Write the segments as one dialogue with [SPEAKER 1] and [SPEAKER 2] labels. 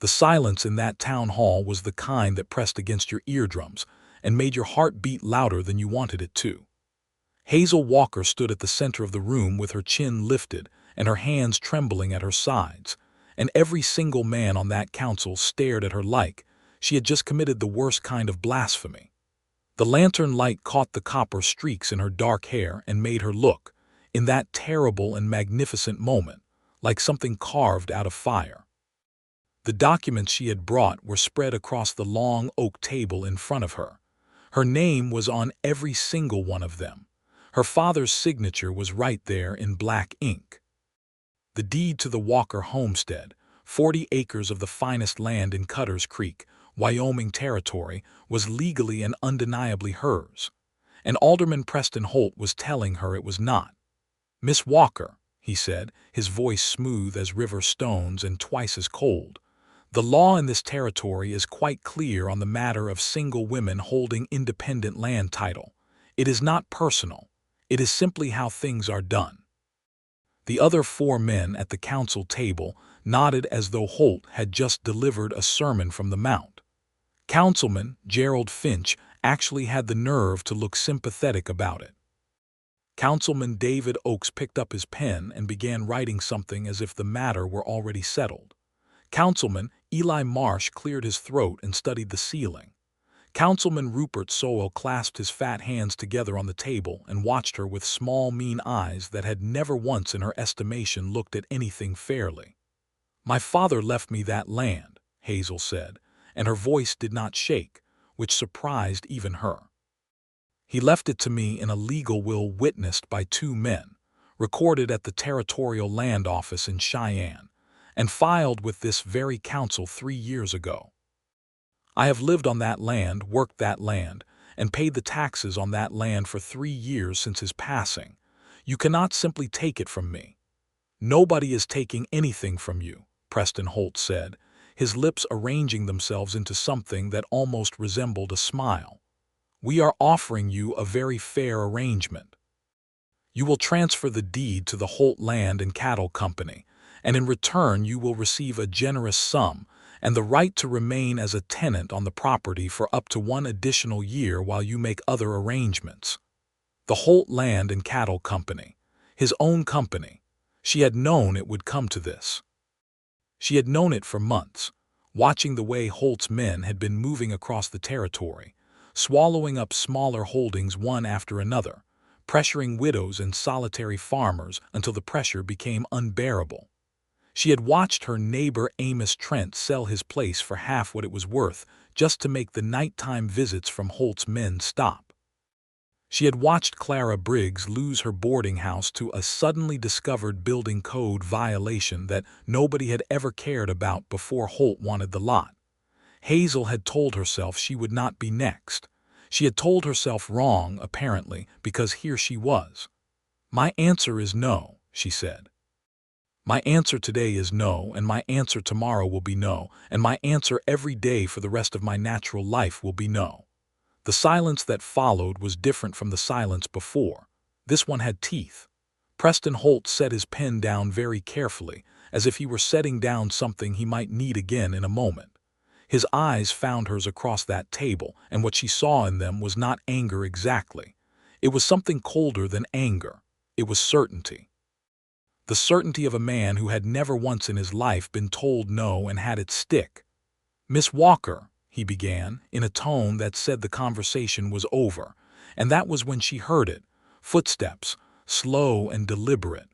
[SPEAKER 1] The silence in that town hall was the kind that pressed against your eardrums and made your heart beat louder than you wanted it to. Hazel Walker stood at the center of the room with her chin lifted and her hands trembling at her sides, and every single man on that council stared at her like she had just committed the worst kind of blasphemy. The lantern light caught the copper streaks in her dark hair and made her look, in that terrible and magnificent moment, like something carved out of fire. The documents she had brought were spread across the long oak table in front of her. Her name was on every single one of them. Her father's signature was right there in black ink. The deed to the Walker homestead, 40 acres of the finest land in Cutter's Creek, Wyoming territory, was legally and undeniably hers. And Alderman Preston Holt was telling her it was not. "Miss Walker," he said, his voice smooth as river stones and twice as cold, "the law in this territory is quite clear on the matter of single women holding independent land title. It is not personal. It is simply how things are done." The other 4 men at the council table nodded as though Holt had just delivered a sermon from the Mount. Councilman Gerald Finch actually had the nerve to look sympathetic about it. Councilman David Oakes picked up his pen and began writing something as if the matter were already settled. Councilman Eli Marsh cleared his throat and studied the ceiling. Councilman Rupert Sowell clasped his fat hands together on the table and watched her with small, mean eyes that had never once in her estimation looked at anything fairly. "My father left me that land," Hazel said, and her voice did not shake, which surprised even her. "He left it to me in a legal will witnessed by 2 men, recorded at the Territorial Land Office in Cheyenne, and filed with this very council 3 years ago. I have lived on that land, worked that land, and paid the taxes on that land for 3 years since his passing. You cannot simply take it from me." "Nobody is taking anything from you," Preston Holt said, his lips arranging themselves into something that almost resembled a smile. "We are offering you a very fair arrangement. You will transfer the deed to the Holt Land and Cattle Company, and in return you will receive a generous sum and the right to remain as a tenant on the property for up to 1 additional year while you make other arrangements." The Holt Land and Cattle Company, his own company. She had known it would come to this. She had known it for months, watching the way Holt's men had been moving across the territory, swallowing up smaller holdings one after another, pressuring widows and solitary farmers until the pressure became unbearable. She had watched her neighbor Amos Trent sell his place for half what it was worth just to make the nighttime visits from Holt's men stop. She had watched Clara Briggs lose her boarding house to a suddenly discovered building code violation that nobody had ever cared about before Holt wanted the lot. Hazel had told herself she would not be next. She had told herself wrong, apparently, because here she was. "My answer is no," she said. "My answer today is no, and my answer tomorrow will be no, and my answer every day for the rest of my natural life will be no." The silence that followed was different from the silence before. This one had teeth. Preston Holt set his pen down very carefully, as if he were setting down something he might need again in a moment. His eyes found hers across that table, and what she saw in them was not anger exactly. It was something colder than anger. It was certainty. The certainty of a man who had never once in his life been told no and had it stick. "Miss Walker," he began, in a tone that said the conversation was over, and that was when she heard it. Footsteps, slow and deliberate.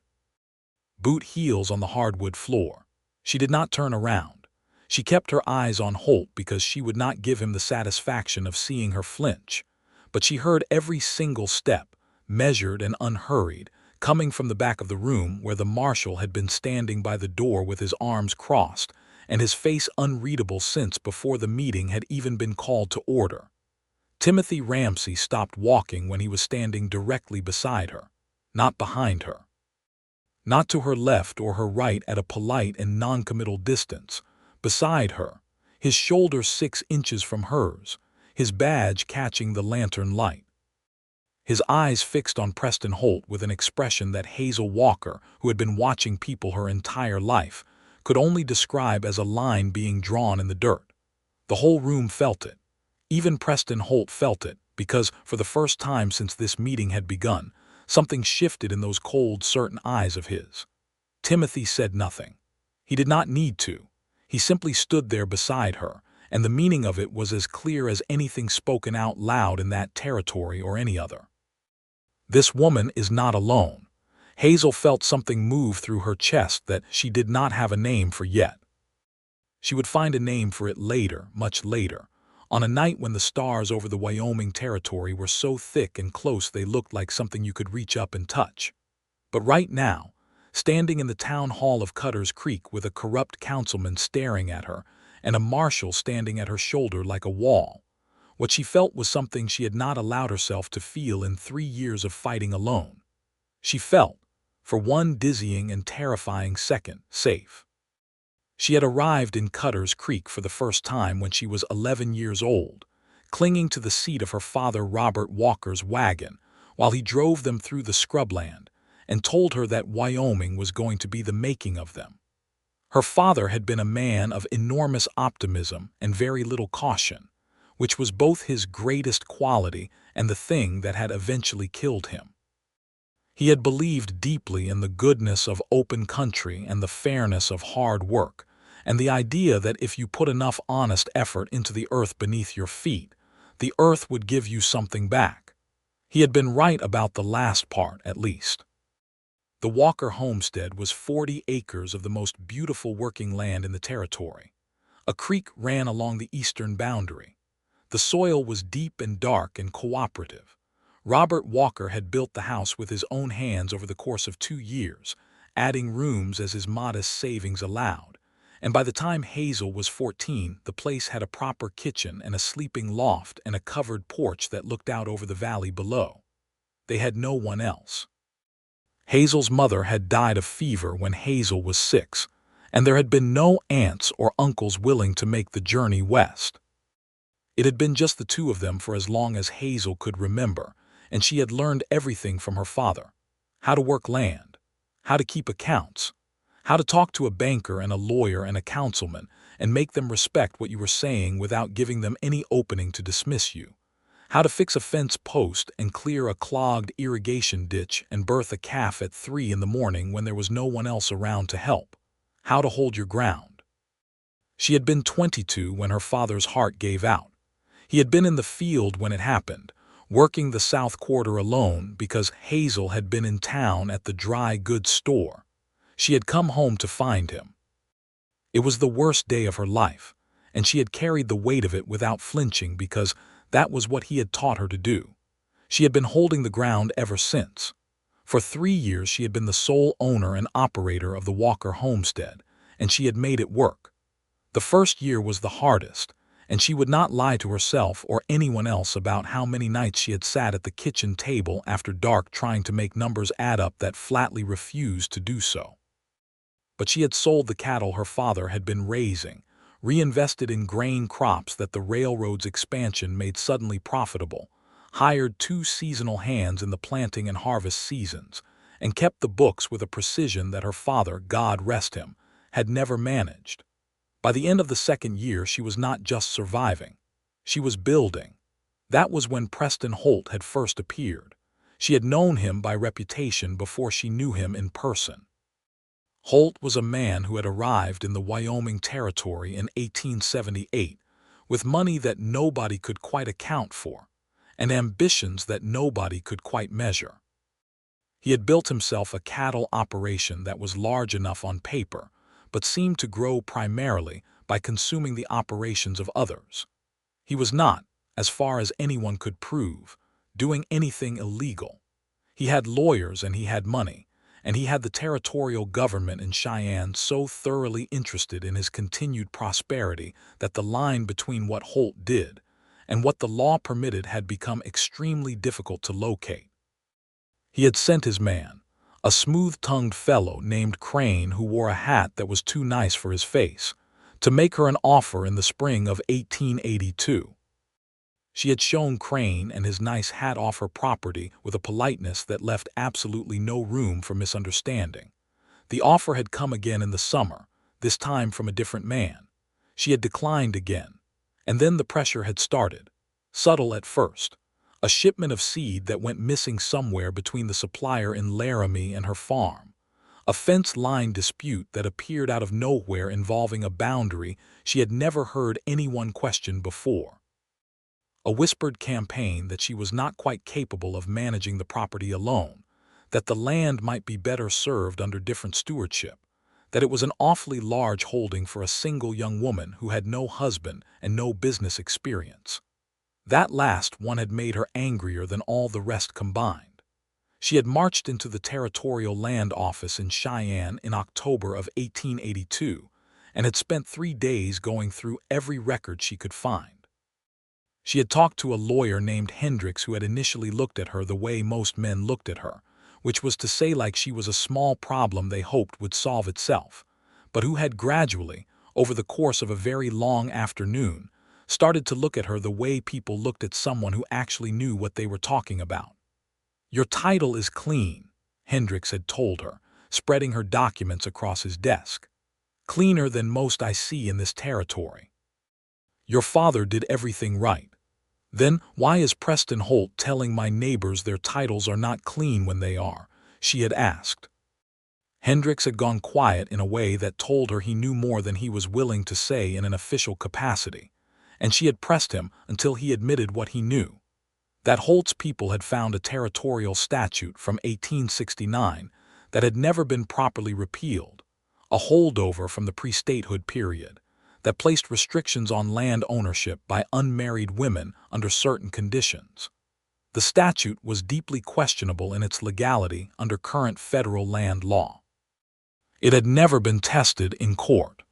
[SPEAKER 1] Boot heels on the hardwood floor. She did not turn around. She kept her eyes on Holt because she would not give him the satisfaction of seeing her flinch. But she heard every single step, measured and unhurried, coming from the back of the room where the marshal had been standing by the door with his arms crossed, and his face unreadable since before the meeting had even been called to order. Timothy Ramsey stopped walking when he was standing directly beside her, not behind her. Not to her left or her right at a polite and noncommittal distance, beside her, his shoulder 6 inches from hers, his badge catching the lantern light. His eyes fixed on Preston Holt with an expression that Hazel Walker, who had been watching people her entire life, could only describe as a line being drawn in the dirt. The whole room felt it. Even Preston Holt felt it, because, for the first time since this meeting had begun, something shifted in those cold, certain eyes of his. Timothy said nothing. He did not need to. He simply stood there beside her, and the meaning of it was as clear as anything spoken out loud in that territory or any other. This woman is not alone. Hazel felt something move through her chest that she did not have a name for yet. She would find a name for it later, much later, on a night when the stars over the Wyoming territory were so thick and close they looked like something you could reach up and touch. But right now, standing in the town hall of Cutter's Creek with a corrupt councilman staring at her and a marshal standing at her shoulder like a wall, what she felt was something she had not allowed herself to feel in 3 years of fighting alone. She felt, for one dizzying and terrifying second, safe. She had arrived in Cutter's Creek for the first time when she was 11 years old, clinging to the seat of her father Robert Walker's wagon while he drove them through the scrubland and told her that Wyoming was going to be the making of them. Her father had been a man of enormous optimism and very little caution, which was both his greatest quality and the thing that had eventually killed him. He had believed deeply in the goodness of open country and the fairness of hard work, and the idea that if you put enough honest effort into the earth beneath your feet, the earth would give you something back. He had been right about the last part, at least. The Walker homestead was 40 acres of the most beautiful working land in the territory. A creek ran along the eastern boundary. The soil was deep and dark and cooperative. Robert Walker had built the house with his own hands over the course of 2 years, adding rooms as his modest savings allowed, and by the time Hazel was 14, the place had a proper kitchen and a sleeping loft and a covered porch that looked out over the valley below. They had no one else. Hazel's mother had died of fever when Hazel was 6, and there had been no aunts or uncles willing to make the journey west. It had been just the two of them for as long as Hazel could remember, and she had learned everything from her father: how to work land, how to keep accounts, how to talk to a banker and a lawyer and a councilman and make them respect what you were saying without giving them any opening to dismiss you, how to fix a fence post and clear a clogged irrigation ditch and birth a calf at 3 in the morning when there was no one else around to help, how to hold your ground. She had been 22 when her father's heart gave out. He had been in the field when it happened, working the south quarter alone because Hazel had been in town at the dry goods store. She had come home to find him. It was the worst day of her life, and she had carried the weight of it without flinching because that was what he had taught her to do. She had been holding the ground ever since. For 3 years she had been the sole owner and operator of the Walker homestead, and she had made it work. The first year was the hardest, and she would not lie to herself or anyone else about how many nights she had sat at the kitchen table after dark trying to make numbers add up that flatly refused to do so. But she had sold the cattle her father had been raising, reinvested in grain crops that the railroad's expansion made suddenly profitable, hired 2 seasonal hands in the planting and harvest seasons, and kept the books with a precision that her father, God rest him, had never managed. By the end of the 2nd year she was not just surviving, she was building. That was when Preston Holt had first appeared. She had known him by reputation before she knew him in person. Holt was a man who had arrived in the Wyoming territory in 1878 with money that nobody could quite account for and ambitions that nobody could quite measure. He had built himself a cattle operation that was large enough on paper, but seemed to grow primarily by consuming the operations of others. He was not, as far as anyone could prove, doing anything illegal. He had lawyers and he had money, and he had the territorial government in Cheyenne so thoroughly interested in his continued prosperity that the line between what Holt did and what the law permitted had become extremely difficult to locate. He had sent his man, a smooth-tongued fellow named Crane who wore a hat that was too nice for his face, to make her an offer in the spring of 1882. She had shown Crane and his nice hat off her property with a politeness that left absolutely no room for misunderstanding. The offer had come again in the summer, this time from a different man. She had declined again. And then the pressure had started. Subtle at first. A shipment of seed that went missing somewhere between the supplier in Laramie and her farm. A fence-line dispute that appeared out of nowhere involving a boundary she had never heard anyone question before. A whispered campaign that she was not quite capable of managing the property alone, that the land might be better served under different stewardship, that it was an awfully large holding for a single young woman who had no husband and no business experience. That last one had made her angrier than all the rest combined. She had marched into the Territorial Land Office in Cheyenne in October of 1882 and had spent 3 days going through every record she could find. She had talked to a lawyer named Hendricks who had initially looked at her the way most men looked at her, which was to say like she was a small problem they hoped would solve itself, but who had gradually, over the course of a very long afternoon, started to look at her the way people looked at someone who actually knew what they were talking about. "Your title is clean," Hendricks had told her, spreading her documents across his desk. "Cleaner than most I see in this territory. Your father did everything right. Then why is Preston Holt telling my neighbors their titles are not clean when they are?" she had asked. Hendricks had gone quiet in a way that told her he knew more than he was willing to say in an official capacity, and she had pressed him until he admitted what he knew. That Holt's people had found a territorial statute from 1869 that had never been properly repealed, a holdover from the pre-statehood period, that placed restrictions on land ownership by unmarried women under certain conditions. The statute was deeply questionable in its legality under current federal land law. It had never been tested in court.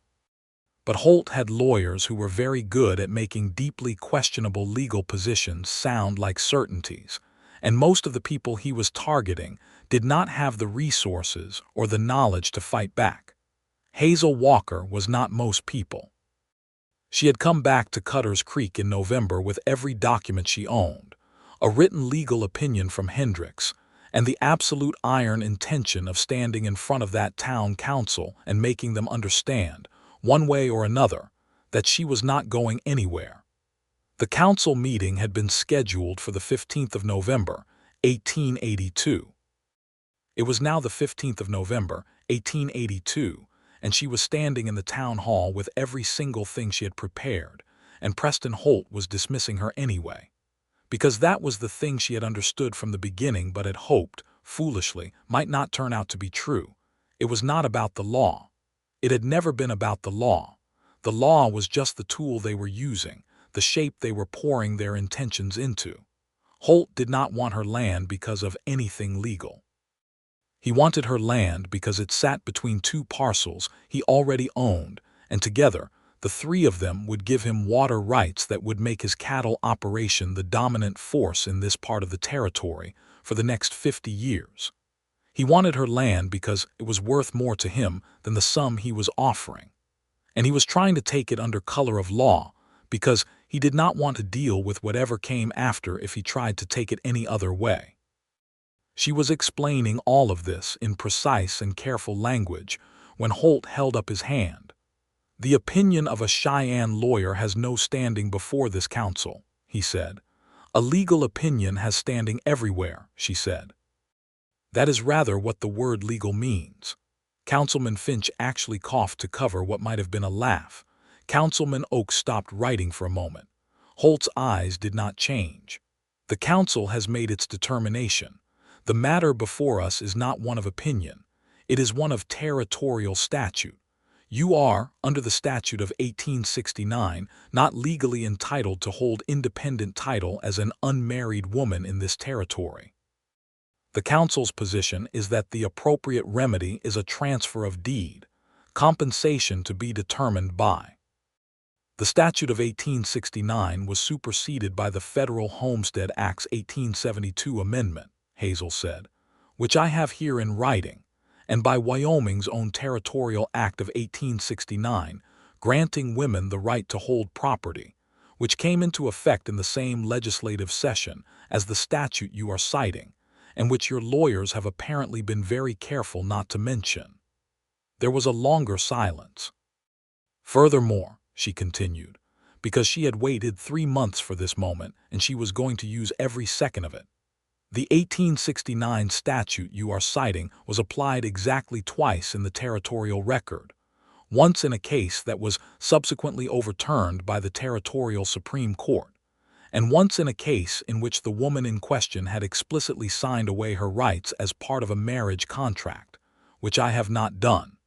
[SPEAKER 1] But Holt had lawyers who were very good at making deeply questionable legal positions sound like certainties, and most of the people he was targeting did not have the resources or the knowledge to fight back. Hazel Walker was not most people. She had come back to Cutter's Creek in November with every document she owned, a written legal opinion from Hendricks, and the absolute iron intention of standing in front of that town council and making them understand, one way or another, that she was not going anywhere. The council meeting had been scheduled for the 15th of November, 1882. It was now the 15th of November, 1882, and she was standing in the town hall with every single thing she had prepared, and Preston Holt was dismissing her anyway. Because that was the thing she had understood from the beginning but had hoped, foolishly, might not turn out to be true. It was not about the law. It had never been about the law. The law was just the tool they were using, the shape they were pouring their intentions into. Holt did not want her land because of anything legal. He wanted her land because it sat between 2 parcels he already owned, and together, the 3 of them would give him water rights that would make his cattle operation the dominant force in this part of the territory for the next 50 years. He wanted her land because it was worth more to him than the sum he was offering. And he was trying to take it under color of law because he did not want to deal with whatever came after if he tried to take it any other way. She was explaining all of this in precise and careful language when Holt held up his hand. "The opinion of a Cheyenne lawyer has no standing before this council," he said. "A legal opinion has standing everywhere," she said. "That is rather what the word legal means." Councilman Finch actually coughed to cover what might have been a laugh. Councilman Oakes stopped writing for a moment. Holt's eyes did not change. "The council has made its determination. The matter before us is not one of opinion. It is one of territorial statute. You are, under the statute of 1869, not legally entitled to hold independent title as an unmarried woman in this territory. The council's position is that the appropriate remedy is a transfer of deed, compensation to be determined by." The statute of 1869 was superseded by the Federal Homestead Act's 1872 amendment, Hazel said, "which I have here in writing, and by Wyoming's own Territorial Act of 1869, granting women the right to hold property, which came into effect in the same legislative session as the statute you are citing, and which your lawyers have apparently been very careful not to mention." There was a longer silence. Furthermore, she continued, because she had waited 3 months for this moment and she was going to use every second of it. The 1869 statute you are citing was applied exactly twice in the territorial record, once in a case that was subsequently overturned by the territorial Supreme Court, and once in a case in which the woman in question had explicitly signed away her rights as part of a marriage contract, which I have not done,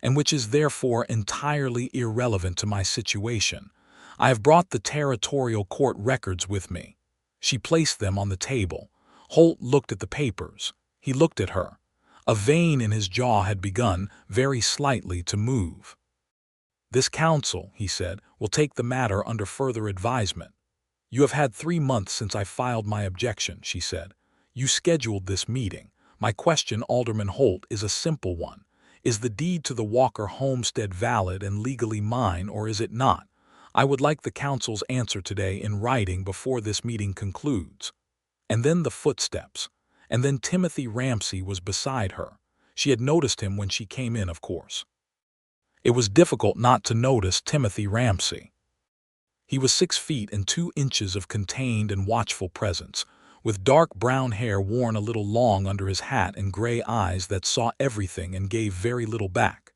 [SPEAKER 1] and which is therefore entirely irrelevant to my situation. I have brought the territorial court records with me. She placed them on the table. Holt looked at the papers. He looked at her. A vein in his jaw had begun, very slightly, to move. "This counsel," he said, "will take the matter under further advisement." "You have had 3 months since I filed my objection," she said. "You scheduled this meeting. My question, Alderman Holt, is a simple one. Is the deed to the Walker homestead valid and legally mine, or is it not? I would like the counsel's answer today in writing before this meeting concludes." And then the footsteps. And then Timothy Ramsey was beside her. She had noticed him when she came in, of course. It was difficult not to notice Timothy Ramsey. He was 6 feet and 2 inches of contained and watchful presence, with dark brown hair worn a little long under his hat and gray eyes that saw everything and gave very little back.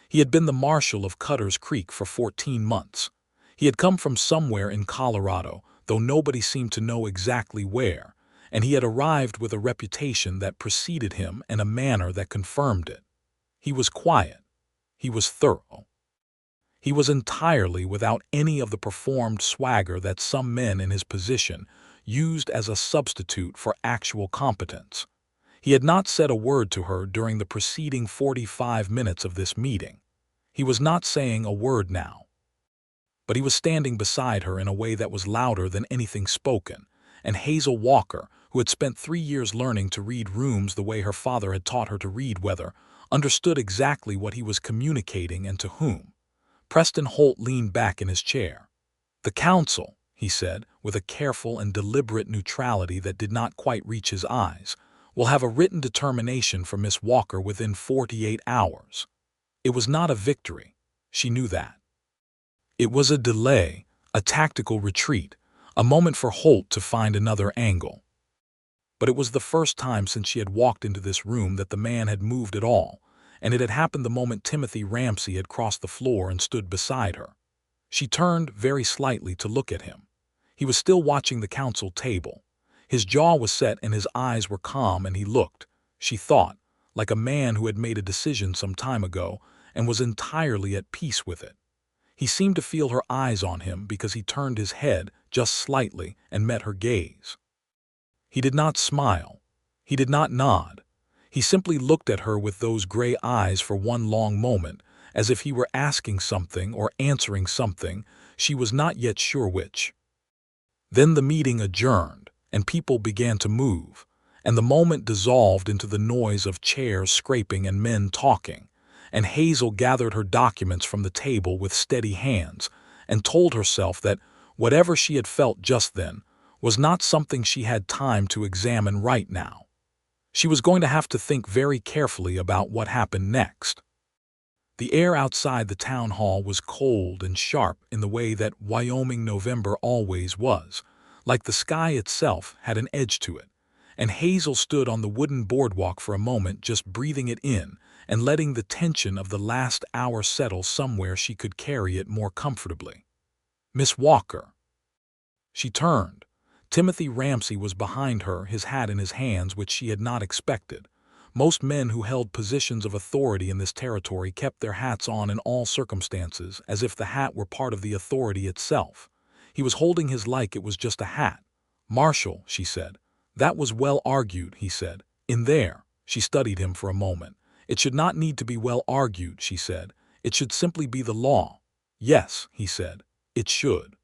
[SPEAKER 1] He had been the marshal of Cutter's Creek for 14 months. He had come from somewhere in Colorado, though nobody seemed to know exactly where, and he had arrived with a reputation that preceded him and a manner that confirmed it. He was quiet. He was thorough. He was entirely without any of the performed swagger that some men in his position used as a substitute for actual competence. He had not said a word to her during the preceding 45 minutes of this meeting. He was not saying a word now. But he was standing beside her in a way that was louder than anything spoken, and Hazel Walker, who had spent 3 years learning to read rooms the way her father had taught her to read weather, understood exactly what he was communicating and to whom. Preston Holt leaned back in his chair. "The counsel," he said, with a careful and deliberate neutrality that did not quite reach his eyes, "will have a written determination for Miss Walker within 48 hours. It was not a victory. She knew that. It was a delay, a tactical retreat, a moment for Holt to find another angle. But it was the first time since she had walked into this room that the man had moved at all, and it had happened the moment Timothy Ramsey had crossed the floor and stood beside her. She turned very slightly to look at him. He was still watching the council table. His jaw was set and his eyes were calm, and he looked, she thought, like a man who had made a decision some time ago and was entirely at peace with it. He seemed to feel her eyes on him because he turned his head just slightly and met her gaze. He did not smile. He did not nod. He simply looked at her with those gray eyes for one long moment, as if he were asking something or answering something, she was not yet sure which. Then the meeting adjourned, and people began to move, and the moment dissolved into the noise of chairs scraping and men talking, and Hazel gathered her documents from the table with steady hands and told herself that whatever she had felt just then was not something she had time to examine right now. She was going to have to think very carefully about what happened next. The air outside the town hall was cold and sharp in the way that Wyoming November always was, like the sky itself had an edge to it, and Hazel stood on the wooden boardwalk for a moment just breathing it in and letting the tension of the last hour settle somewhere she could carry it more comfortably. "Miss Walker." She turned. Timothy Ramsey was behind her, his hat in his hands, which she had not expected. Most men who held positions of authority in this territory kept their hats on in all circumstances, as if the hat were part of the authority itself. He was holding his like it was just a hat. "Marshal," she said. "That was well argued," he said. "In there." She studied him for a moment. "It should not need to be well argued," she said. "It should simply be the law." "Yes," he said. "It should."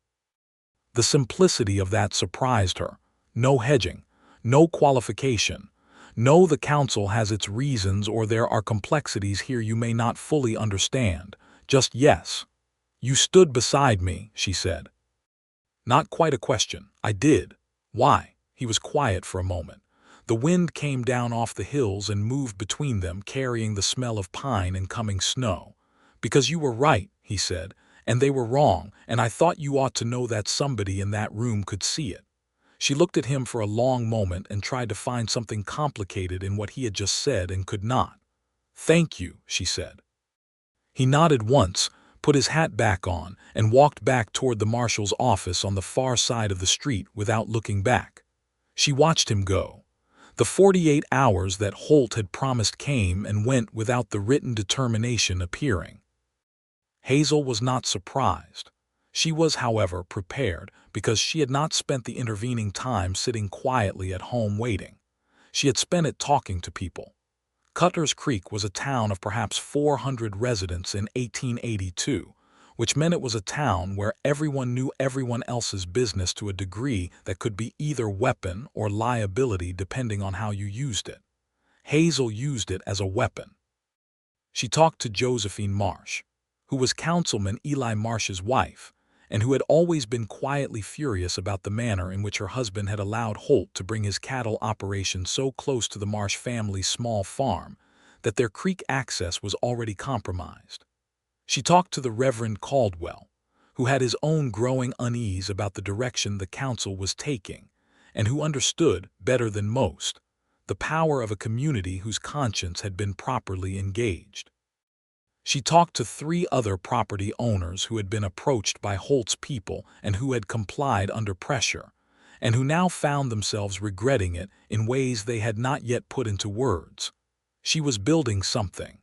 [SPEAKER 1] The simplicity of that surprised her. No hedging, no qualification. No, the council has its reasons, or there are complexities here you may not fully understand. Just yes. "You stood beside me," she said. "Not quite a question. I did." "Why?" He was quiet for a moment. The wind came down off the hills and moved between them, carrying the smell of pine and coming snow. "Because you were right," he said, "and they were wrong, and I thought you ought to know that somebody in that room could see it." She looked at him for a long moment and tried to find something complicated in what he had just said and could not. "Thank you," she said. He nodded once, put his hat back on, and walked back toward the marshal's office on the far side of the street without looking back. She watched him go. The 48 hours that Holt had promised came and went without the written determination appearing. Hazel was not surprised. She was, however, prepared because she had not spent the intervening time sitting quietly at home waiting. She had spent it talking to people. Cutler's Creek was a town of perhaps 400 residents in 1882, which meant it was a town where everyone knew everyone else's business to a degree that could be either weapon or liability depending on how you used it. Hazel used it as a weapon. She talked to Josephine Marsh, who was Councilman Eli Marsh's wife, and who had always been quietly furious about the manner in which her husband had allowed Holt to bring his cattle operation so close to the Marsh family's small farm that their creek access was already compromised. She talked to the Reverend Caldwell, who had his own growing unease about the direction the council was taking, and who understood, better than most, the power of a community whose conscience had been properly engaged. She talked to 3 other property owners who had been approached by Holt's people and who had complied under pressure, and who now found themselves regretting it in ways they had not yet put into words. She was building something.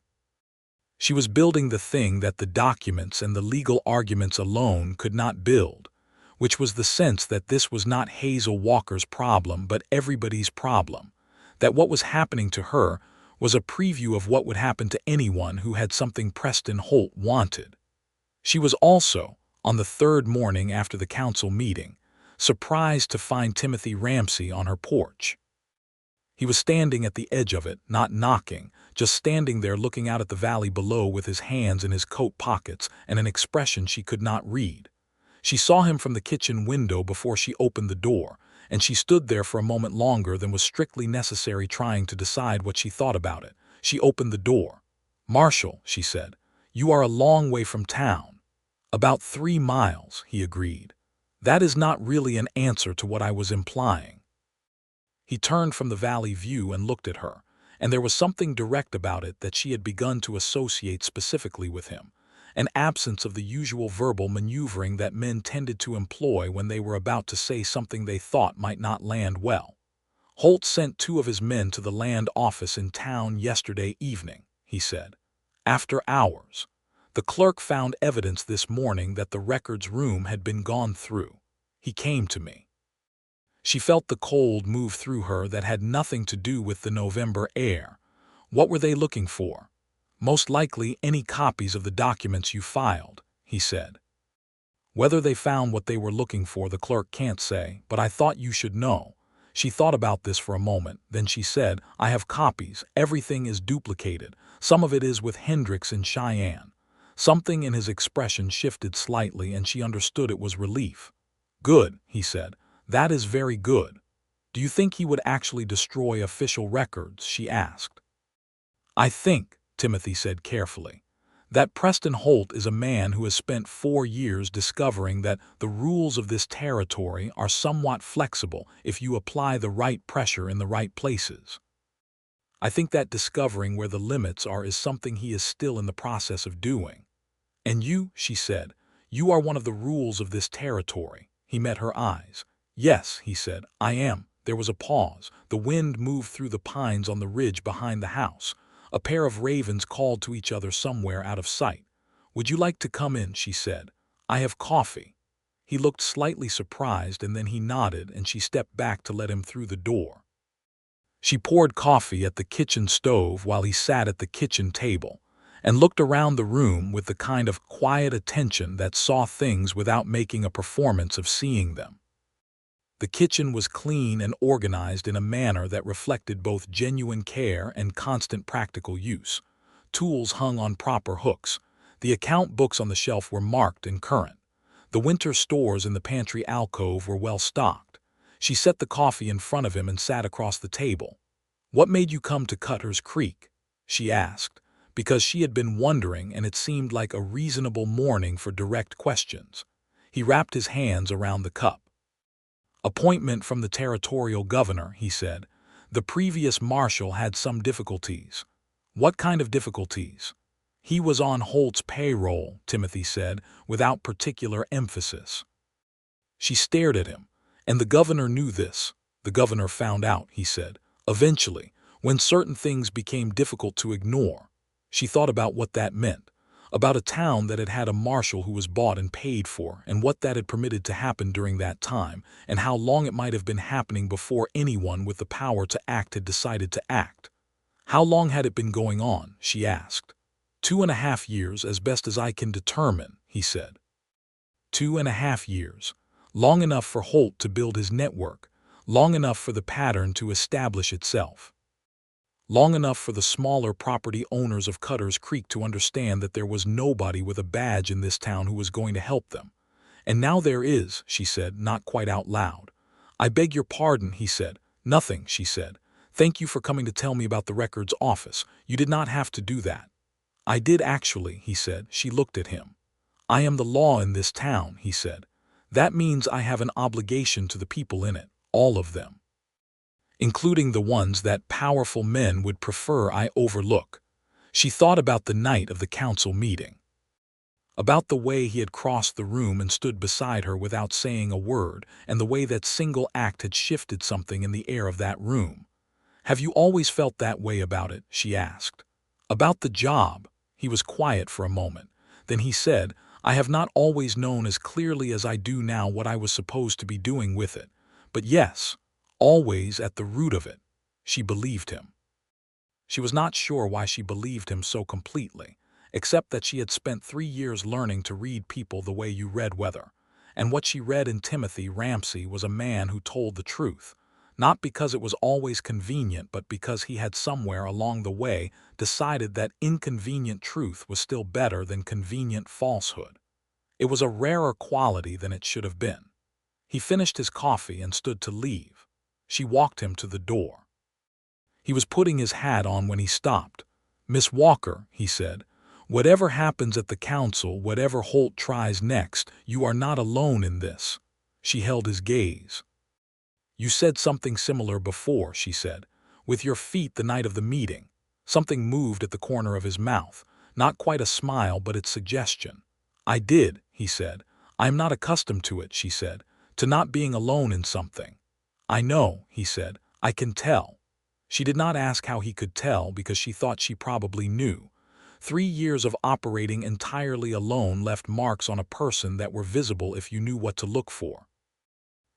[SPEAKER 1] She was building the thing that the documents and the legal arguments alone could not build, which was the sense that this was not Hazel Walker's problem but everybody's problem, that what was happening to her was a preview of what would happen to anyone who had something Preston Holt wanted. She was also, on the 3rd morning after the council meeting, surprised to find Timothy Ramsey on her porch. He was standing at the edge of it, not knocking, just standing there looking out at the valley below with his hands in his coat pockets and an expression she could not read. She saw him from the kitchen window before she opened the door, and she stood there for a moment longer than was strictly necessary trying to decide what she thought about it. She opened the door. "Marshal," she said, "you are a long way from town." "About 3 miles," he agreed. "That is not really an answer to what I was implying." He turned from the valley view and looked at her, and there was something direct about it that she had begun to associate specifically with him, an absence of the usual verbal maneuvering that men tended to employ when they were about to say something they thought might not land well. "Holt sent 2 of his men to the land office in town yesterday evening," he said. "After hours. The clerk found evidence this morning that the records room had been gone through. He came to me." She felt the cold move through her that had nothing to do with the November air. "What were they looking for?" "Most likely any copies of the documents you filed," he said. "Whether they found what they were looking for the clerk can't say, but I thought you should know." She thought about this for a moment, then she said, "I have copies. Everything is duplicated. Some of it is with Hendricks in Cheyenne." Something in his expression shifted slightly and she understood it was relief. "Good," he said. "That is very good." "Do you think he would actually destroy official records?" she asked. "I think," Timothy said carefully, "that Preston Holt is a man who has spent 4 years discovering that the rules of this territory are somewhat flexible if you apply the right pressure in the right places. I think that discovering where the limits are is something he is still in the process of doing." "And you," she said, "you are one of the rules of this territory." He met her eyes. "Yes," he said, "I am." There was a pause. The wind moved through the pines on the ridge behind the house. A pair of ravens called to each other somewhere out of sight. "Would you like to come in?" she said. "I have coffee." He looked slightly surprised and then he nodded and she stepped back to let him through the door. She poured coffee at the kitchen stove while he sat at the kitchen table and looked around the room with the kind of quiet attention that saw things without making a performance of seeing them. The kitchen was clean and organized in a manner that reflected both genuine care and constant practical use. Tools hung on proper hooks. The account books on the shelf were marked and current. The winter stores in the pantry alcove were well stocked. She set the coffee in front of him and sat across the table. "What made you come to Cutler's Creek?" she asked, because she had been wondering and it seemed like a reasonable morning for direct questions. He wrapped his hands around the cup. "Appointment from the territorial governor," he said. "The previous marshal had some difficulties." "What kind of difficulties?" "He was on Holt's payroll," Timothy said, without particular emphasis. She stared at him. "And the governor knew this." "The governor found out," he said, "eventually, when certain things became difficult to ignore." She thought about what that meant, about a town that had had a marshal who was bought and paid for, and what that had permitted to happen during that time, and how long it might have been happening before anyone with the power to act had decided to act. "How long had it been going on?" she asked. 2.5 years, as best as I can determine," he said. 2.5 years. Long enough for Holt to build his network, long enough for the pattern to establish itself. Long enough for the smaller property owners of Cutter's Creek to understand that there was nobody with a badge in this town who was going to help them. "And now there is," she said, not quite out loud. "I beg your pardon," he said. "Nothing," she said. "Thank you for coming to tell me about the records office. You did not have to do that." "I did actually," he said. She looked at him. "I am the law in this town," he said. "That means I have an obligation to the people in it, all of them, including the ones that powerful men would prefer I overlook." She thought about the night of the council meeting, about the way he had crossed the room and stood beside her without saying a word, and the way that single act had shifted something in the air of that room. "Have you always felt that way about it?" she asked. "About the job?" He was quiet for a moment. Then he said, "I have not always known as clearly as I do now what I was supposed to be doing with it. But yes, always at the root of it." She believed him. She was not sure why she believed him so completely, except that she had spent 3 years learning to read people the way you read weather. And what she read in Timothy Ramsey was a man who told the truth, not because it was always convenient, but because he had somewhere along the way decided that inconvenient truth was still better than convenient falsehood. It was a rarer quality than it should have been. He finished his coffee and stood to leave. She walked him to the door. He was putting his hat on when he stopped. "Miss Walker," he said, "whatever happens at the council, whatever Holt tries next, you are not alone in this." She held his gaze. "You said something similar before," she said, "with your feet the night of the meeting." Something moved at the corner of his mouth, not quite a smile, but its suggestion. "I did," he said. "I am not accustomed to it," she said, "to not being alone in something." "I know," he said. "I can tell." She did not ask how he could tell because she thought she probably knew. 3 years of operating entirely alone left marks on a person that were visible if you knew what to look for.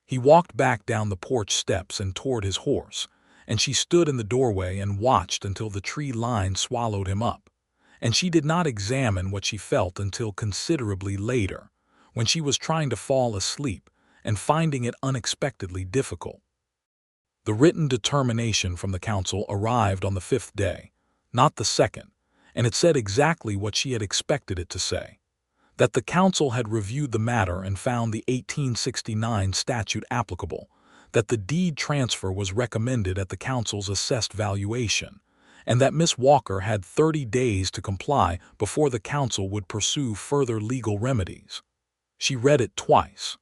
[SPEAKER 1] He walked back down the porch steps and toward his horse, and she stood in the doorway and watched until the tree line swallowed him up. And she did not examine what she felt until considerably later, when she was trying to fall asleep and finding it unexpectedly difficult. The written determination from the council arrived on the 5th day, not the 2nd, and it said exactly what she had expected it to say. That the council had reviewed the matter and found the 1869 statute applicable, that the deed transfer was recommended at the council's assessed valuation, and that Miss Walker had 30 days to comply before the council would pursue further legal remedies. She read it twice.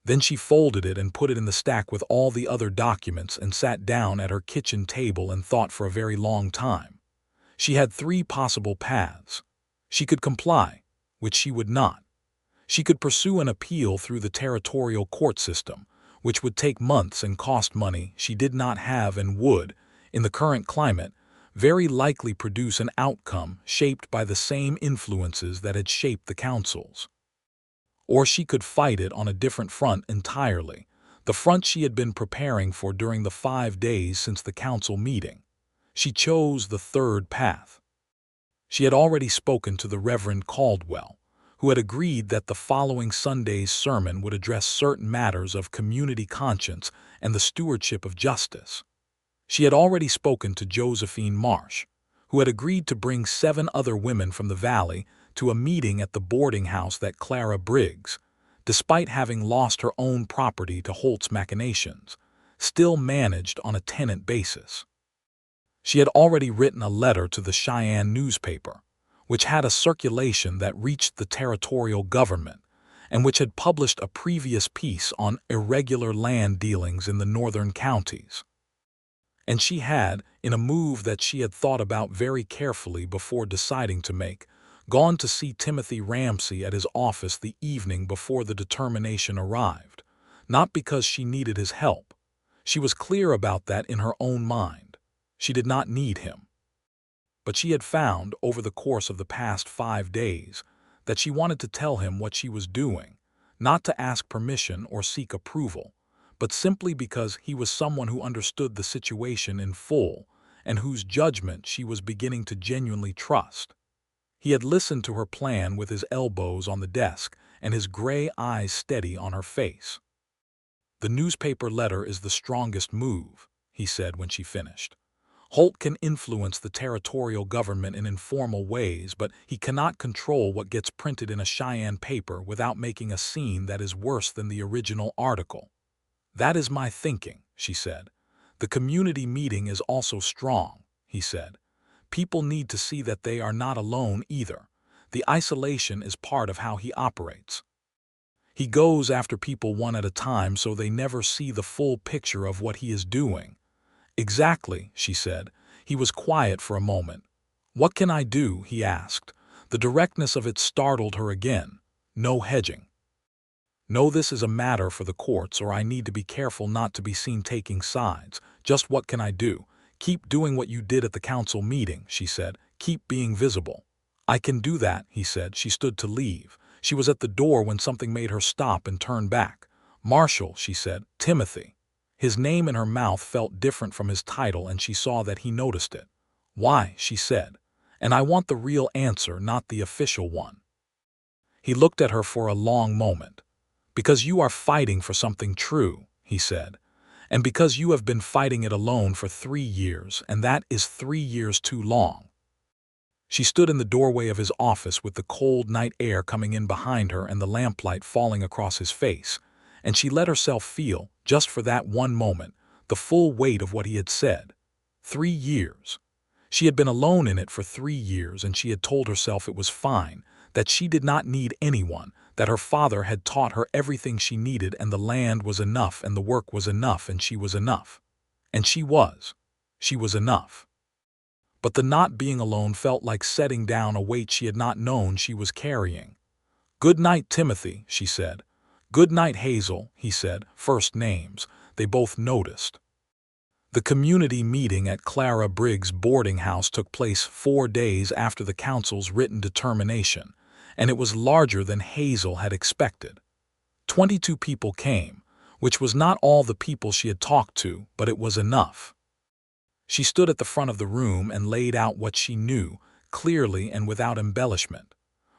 [SPEAKER 1] Then she folded it and put it in the stack with all the other documents and sat down at her kitchen table and thought for a very long time. She had 3 possible paths. She could comply, which she would not. She could pursue an appeal through the territorial court system, which would take months and cost money she did not have and would, in the current climate, very likely produce an outcome shaped by the same influences that had shaped the councils. Or she could fight it on a different front entirely, the front she had been preparing for during the 5 days since the council meeting. She chose the third path. She had already spoken to the Reverend Caldwell, who had agreed that the following Sunday's sermon would address certain matters of community conscience and the stewardship of justice. She had already spoken to Josephine Marsh, who had agreed to bring 7 other women from the valley to a meeting at the boarding house that Clara Briggs, despite having lost her own property to Holt's machinations, still managed on a tenant basis. She had already written a letter to the Cheyenne newspaper, which had a circulation that reached the territorial government, and which had published a previous piece on irregular land dealings in the northern counties. And she had, in a move that she had thought about very carefully before deciding to make, gone to see Timothy Ramsey at his office the evening before the determination arrived, not because she needed his help. She was clear about that in her own mind. She did not need him. But she had found, over the course of the past 5 days, that she wanted to tell him what she was doing, not to ask permission or seek approval, but simply because he was someone who understood the situation in full and whose judgment she was beginning to genuinely trust. He had listened to her plan with his elbows on the desk and his gray eyes steady on her face. "The newspaper letter is the strongest move," he said when she finished. "Holt can influence the territorial government in informal ways, but he cannot control what gets printed in a Cheyenne paper without making a scene that is worse than the original article." "That is my thinking," she said. "The community meeting is also strong," he said. "People need to see that they are not alone either. The isolation is part of how he operates. He goes after people one at a time so they never see the full picture of what he is doing." "Exactly," she said. He was quiet for a moment. "What can I do?" he asked. The directness of it startled her again. "No hedging. No, this is a matter for the courts, or I need to be careful not to be seen taking sides. Just what can I do?" "Keep doing what you did at the council meeting," she said. "Keep being visible." "I can do that," he said. She stood to leave. She was at the door when something made her stop and turn back. "Marshal," she said. "Timothy." His name in her mouth felt different from his title, and she saw that he noticed it. "Why?" she said. "And I want the real answer, not the official one." He looked at her for a long moment. "Because you are fighting for something true," he said. "And because you have been fighting it alone for 3 years, and that is 3 years too long." She stood in the doorway of his office with the cold night air coming in behind her and the lamplight falling across his face, and she let herself feel, just for that one moment, the full weight of what he had said. 3 years. She had been alone in it for 3 years, and she had told herself it was fine, that she did not need anyone, that her father had taught her everything she needed, and the land was enough, and the work was enough, and she was enough. And she was. She was enough. But the not being alone felt like setting down a weight she had not known she was carrying. "Good night, Timothy," she said. "Good night, Hazel," he said. First names. They both noticed. The community meeting at Clara Briggs' boarding house took place 4 days after the council's written determination, and it was larger than Hazel had expected. 22 people came, which was not all the people she had talked to, but it was enough. She stood at the front of the room and laid out what she knew, clearly and without embellishment.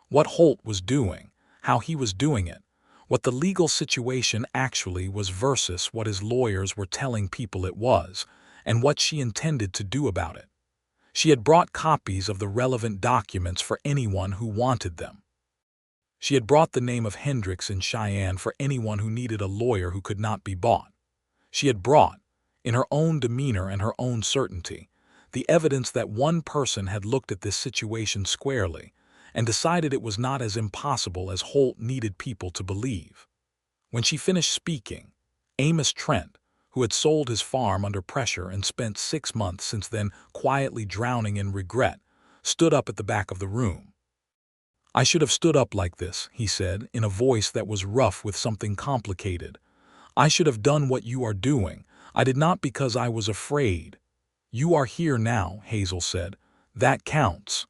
[SPEAKER 1] What Holt was doing, how he was doing it, what the legal situation actually was versus what his lawyers were telling people it was, and what she intended to do about it. She had brought copies of the relevant documents for anyone who wanted them. She had brought the name of Hendricks in Cheyenne for anyone who needed a lawyer who could not be bought. She had brought, in her own demeanor and her own certainty, the evidence that one person had looked at this situation squarely and decided it was not as impossible as Holt needed people to believe. When she finished speaking, Amos Trent, who had sold his farm under pressure and spent 6 months since then quietly drowning in regret, stood up at the back of the room. "I should have stood up like this," he said, in a voice that was rough with something complicated. "I should have done what you are doing. I did not because I was afraid." "You are here now," Hazel said. "That counts."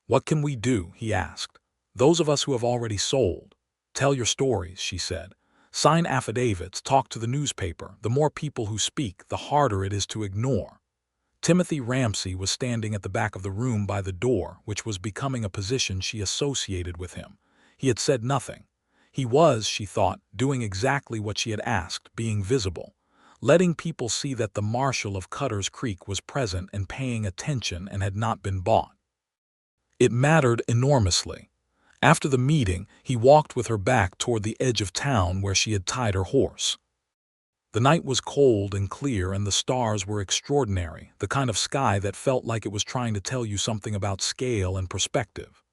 [SPEAKER 1] "What can we do?" he asked. "Those of us who have already sold." "Tell your stories," she said. "Sign affidavits, talk to the newspaper. The more people who speak, the harder it is to ignore." Timothy Ramsey was standing at the back of the room by the door, which was becoming a position she associated with him. He had said nothing. He was, she thought, doing exactly what she had asked, being visible, letting people see that the Marshal of Cutter's Creek was present and paying attention and had not been bought. It mattered enormously. After the meeting, he walked with her back toward the edge of town where she had tied her horse. The night was cold and clear, and the stars were extraordinary, the kind of sky that felt like it was trying to tell you something about scale and perspective.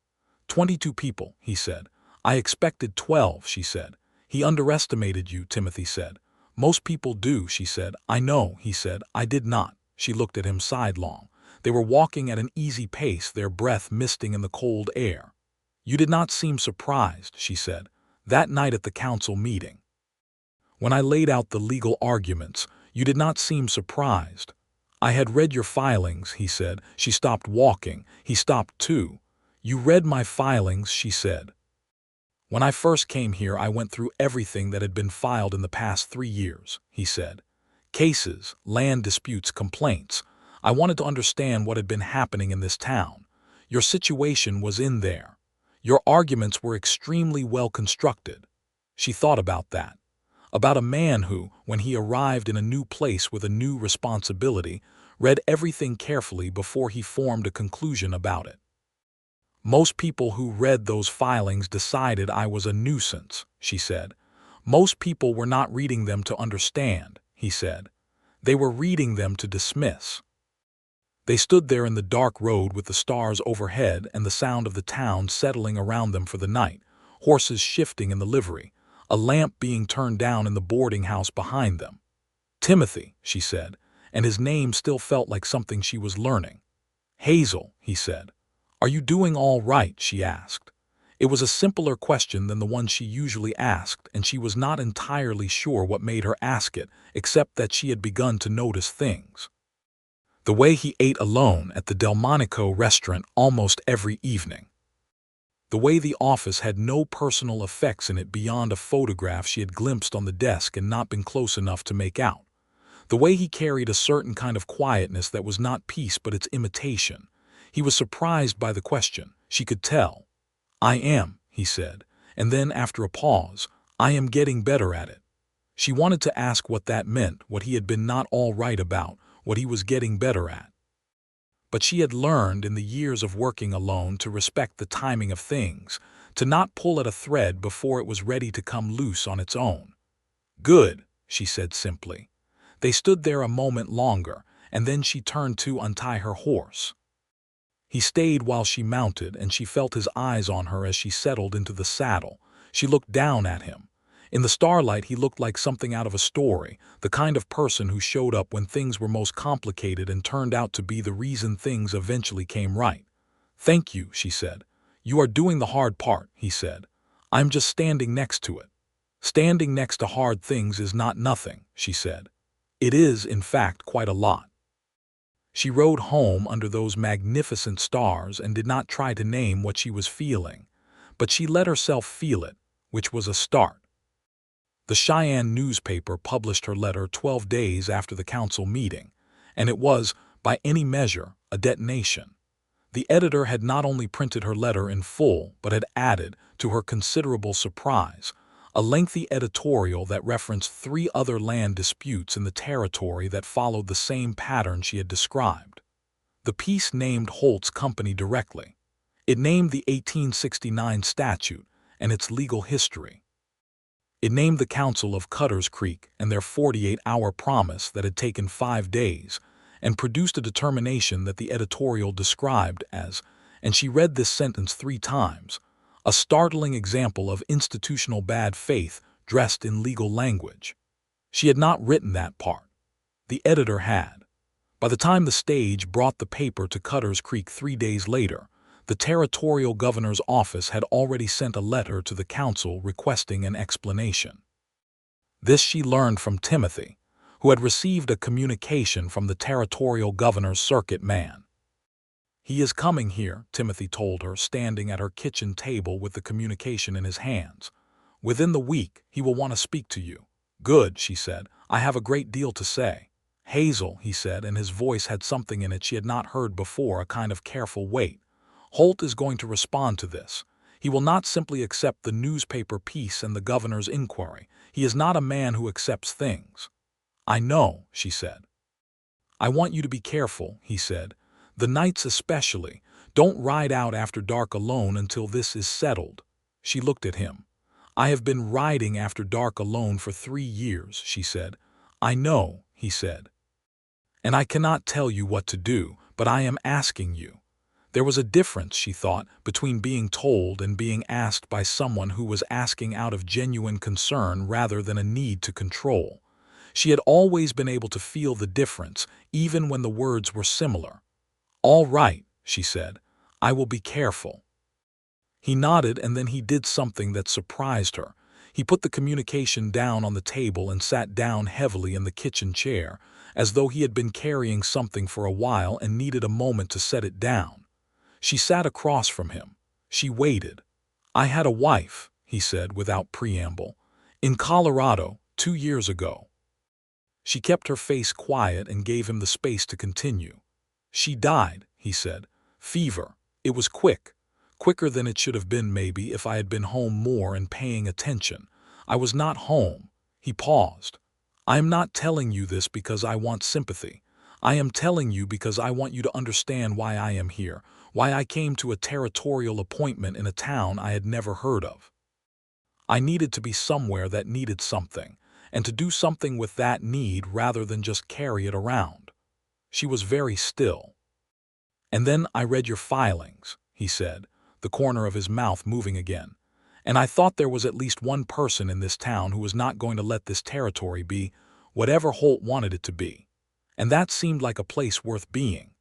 [SPEAKER 1] 22 people, he said. I expected 12, she said. He underestimated you, Timothy said. Most people do, she said. I know, he said. I did not. She looked at him sidelong. They were walking at an easy pace, their breath misting in the cold air. You did not seem surprised, she said. That night at the council meeting, when I laid out the legal arguments, you did not seem surprised. I had read your filings, he said. She stopped walking. He stopped too. You read my filings, she said. When I first came here, I went through everything that had been filed in the past 3 years, he said. Cases, land disputes, complaints. I wanted to understand what had been happening in this town. Your situation was in there. Your arguments were extremely well constructed. She thought about that. About a man who, when he arrived in a new place with a new responsibility, read everything carefully before he formed a conclusion about it. Most people who read those filings decided I was a nuisance, she said. Most people were not reading them to understand, he said. They were reading them to dismiss. They stood there in the dark road with the stars overhead and the sound of the town settling around them for the night, horses shifting in the livery, a lamp being turned down in the boarding house behind them. Timothy, she said, and his name still felt like something she was learning. Hazel, he said. Are you doing all right? She asked. It was a simpler question than the one she usually asked, and she was not entirely sure what made her ask it, except that she had begun to notice things. The way he ate alone at the Delmonico restaurant almost every evening. The way the office had no personal effects in it beyond a photograph she had glimpsed on the desk and not been close enough to make out. The way he carried a certain kind of quietness that was not peace but its imitation. He was surprised by the question. She could tell. I am, he said, and then after a pause, I am getting better at it. She wanted to ask what that meant, what he had been not all right about, what he was getting better at. But she had learned in the years of working alone to respect the timing of things, to not pull at a thread before it was ready to come loose on its own. Good, she said simply. They stood there a moment longer, and then she turned to untie her horse. He stayed while she mounted, and she felt his eyes on her as she settled into the saddle. She looked down at him. In the starlight, he looked like something out of a story, the kind of person who showed up when things were most complicated and turned out to be the reason things eventually came right. Thank you, she said. You are doing the hard part, he said. I'm just standing next to it. Standing next to hard things is not nothing, she said. It is, in fact, quite a lot. She rode home under those magnificent stars and did not try to name what she was feeling, but she let herself feel it, which was a start. The Cheyenne newspaper published her letter 12 days after the council meeting, and it was, by any measure, a detonation. The editor had not only printed her letter in full, but had added, to her considerable surprise, a lengthy editorial that referenced 3 other land disputes in the territory that followed the same pattern she had described. The piece named Holt's company directly. It named the 1869 statute and its legal history. It named the council of Cutter's Creek and their 48-hour promise that had taken 5 days, and produced a determination that the editorial described as, and she read this sentence 3 times, a startling example of institutional bad faith dressed in legal language. She had not written that part. The editor had. By the time the stage brought the paper to Cutter's Creek 3 days later, the territorial governor's office had already sent a letter to the council requesting an explanation. This she learned from Timothy, who had received a communication from the territorial governor's circuit man. He is coming here, Timothy told her, standing at her kitchen table with the communication in his hands. Within the week, he will want to speak to you. Good, she said. I have a great deal to say. Hazel, he said, and his voice had something in it she had not heard before, a kind of careful weight. Holt is going to respond to this. He will not simply accept the newspaper piece and the governor's inquiry. He is not a man who accepts things. I know, she said. I want you to be careful, he said. The nights especially. Don't ride out after dark alone until this is settled. She looked at him. I have been riding after dark alone for 3 years, she said. "I know," he said. "And I cannot tell you what to do, but I am asking you." There was a difference, she thought, between being told and being asked by someone who was asking out of genuine concern rather than a need to control. She had always been able to feel the difference, even when the words were similar. "All right," she said. "I will be careful." He nodded, and then he did something that surprised her. He put the communication down on the table and sat down heavily in the kitchen chair, as though he had been carrying something for a while and needed a moment to set it down. She sat across from him. She waited. "I had a wife," he said without preamble, "in Colorado 2 years ago." She kept her face quiet and gave him the space to continue. "She died," he said. "Fever. It was quick. Quicker than it should have been maybe if I had been home more and paying attention. I was not home." He paused. "I am not telling you this because I want sympathy. I am telling you because I want you to understand why I am here, why I came to a territorial appointment in a town I had never heard of. I needed to be somewhere that needed something, and to do something with that need rather than just carry it around." She was very still. "And then I read your filings," he said, the corner of his mouth moving again. "And I thought there was at least one person in this town who was not going to let this territory be whatever Holt wanted it to be. And that seemed like a place worth being."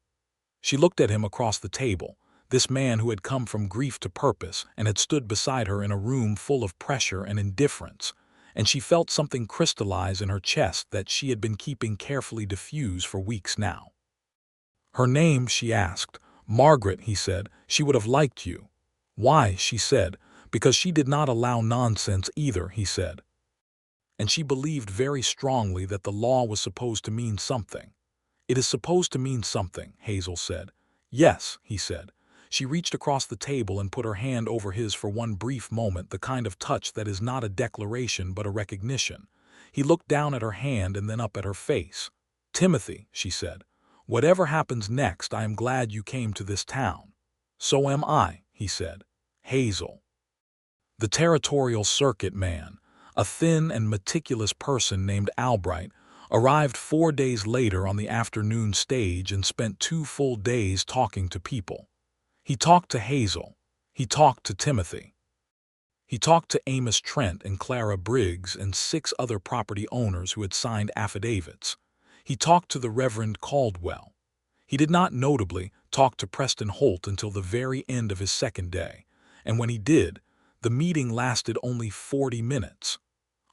[SPEAKER 1] She looked at him across the table, this man who had come from grief to purpose and had stood beside her in a room full of pressure and indifference, and she felt something crystallize in her chest that she had been keeping carefully diffuse for weeks now. "Her name?" she asked. "Margaret," he said. "She would have liked you." "Why?" she said. "Because she did not allow nonsense either," he said. And she believed very strongly that the law was supposed to mean something. "It is supposed to mean something," Hazel said. "Yes," he said. She reached across the table and put her hand over his for one brief moment, the kind of touch that is not a declaration but a recognition. He looked down at her hand and then up at her face. "Timothy," she said, "whatever happens next, I am glad you came to this town." "So am I," he said. "Hazel." The territorial circuit man, a thin and meticulous person named Albright, arrived 4 days later on the afternoon stage and spent 2 full days talking to people. He talked to Hazel. He talked to Timothy. He talked to Amos Trent and Clara Briggs and 6 other property owners who had signed affidavits. He talked to the Reverend Caldwell. He did not notably talk to Preston Holt until the very end of his 2nd day, and when he did, the meeting lasted only 40 minutes.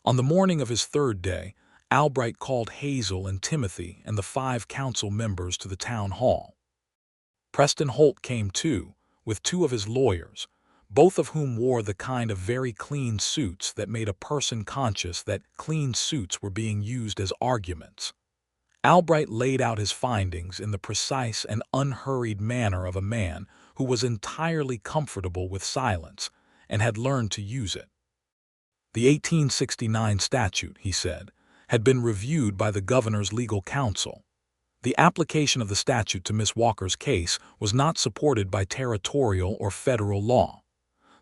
[SPEAKER 1] On the morning of his 3rd day, Albright called Hazel and Timothy and the 5 council members to the town hall. Preston Holt came too, with 2 of his lawyers, both of whom wore the kind of very clean suits that made a person conscious that clean suits were being used as arguments. Albright laid out his findings in the precise and unhurried manner of a man who was entirely comfortable with silence and had learned to use it. The 1869 statute, he said, had been reviewed by the governor's legal counsel. The application of the statute to Miss Walker's case was not supported by territorial or federal law.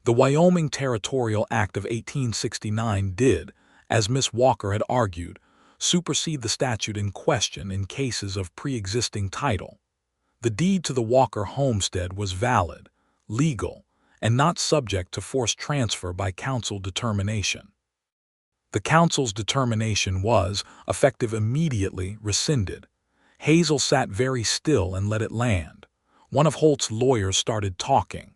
[SPEAKER 1] The Wyoming Territorial Act of 1869 did, as Miss Walker had argued, supersede the statute in question in cases of pre-existing title. The deed to the Walker homestead was valid, legal, and not subject to forced transfer by council determination. The council's determination was, effective immediately, rescinded. Hazel sat very still and let it land. One of Holt's lawyers started talking.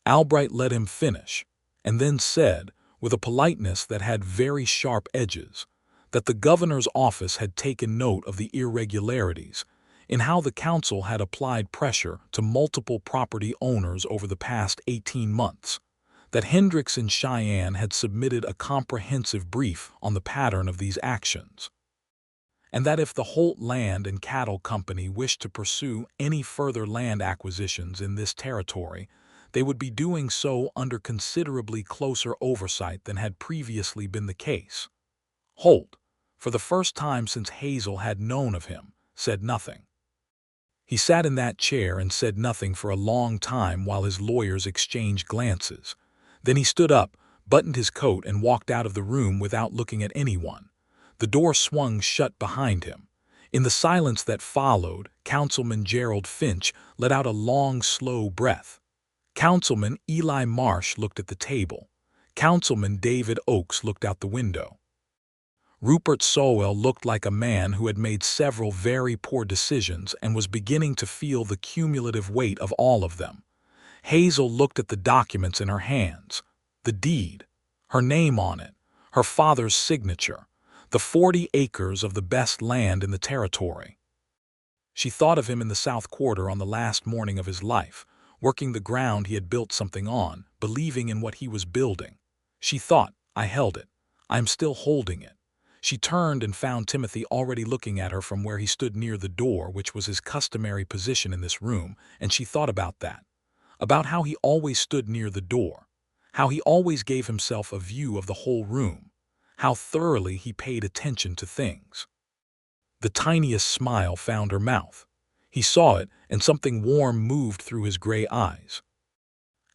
[SPEAKER 1] Albright let him finish, and then said, with a politeness that had very sharp edges, that the governor's office had taken note of the irregularities in how the council had applied pressure to multiple property owners over the past 18 months, that Hendricks and Cheyenne had submitted a comprehensive brief on the pattern of these actions, and that if the Holt Land and Cattle Company wished to pursue any further land acquisitions in this territory, they would be doing so under considerably closer oversight than had previously been the case. Holt, for the first time since Hazel had known of him, said nothing. He sat in that chair and said nothing for a long time while his lawyers exchanged glances. Then he stood up, buttoned his coat, and walked out of the room without looking at anyone. The door swung shut behind him. In the silence that followed, Councilman Gerald Finch let out a long, slow breath. Councilman Eli Marsh looked at the table. Councilman David Oakes looked out the window. Rupert Sowell looked like a man who had made several very poor decisions and was beginning to feel the cumulative weight of all of them. Hazel looked at the documents in her hands. The deed, her name on it, her father's signature, the 40 acres of the best land in the territory. She thought of him in the South Quarter on the last morning of his life, working the ground he had built something on, believing in what he was building. She thought, I held it. I am still holding it. She turned and found Timothy already looking at her from where he stood near the door, which was his customary position in this room, and she thought about that. About how he always stood near the door, how he always gave himself a view of the whole room, how thoroughly he paid attention to things. The tiniest smile found her mouth. He saw it, and something warm moved through his gray eyes.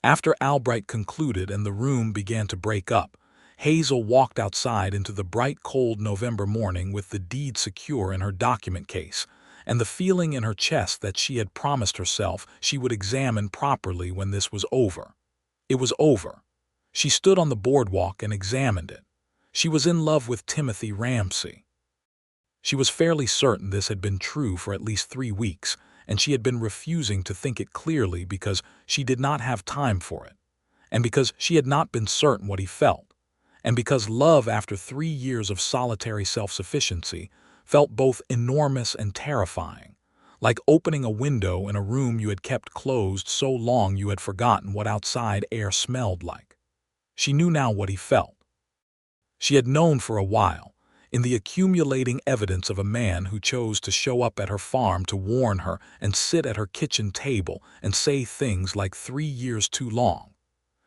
[SPEAKER 1] After Albright concluded and the room began to break up, Hazel walked outside into the bright, cold November morning with the deed secure in her document case, and the feeling in her chest that she had promised herself she would examine properly when this was over. It was over. She stood on the boardwalk and examined it. She was in love with Timothy Ramsey. She was fairly certain this had been true for at least 3 weeks, and she had been refusing to think it clearly because she did not have time for it, and because she had not been certain what he felt, and because love after 3 years of solitary self-sufficiency felt both enormous and terrifying, like opening a window in a room you had kept closed so long you had forgotten what outside air smelled like. She knew now what he felt. She had known for a while, in the accumulating evidence of a man who chose to show up at her farm to warn her and sit at her kitchen table and say things like 3 years too long.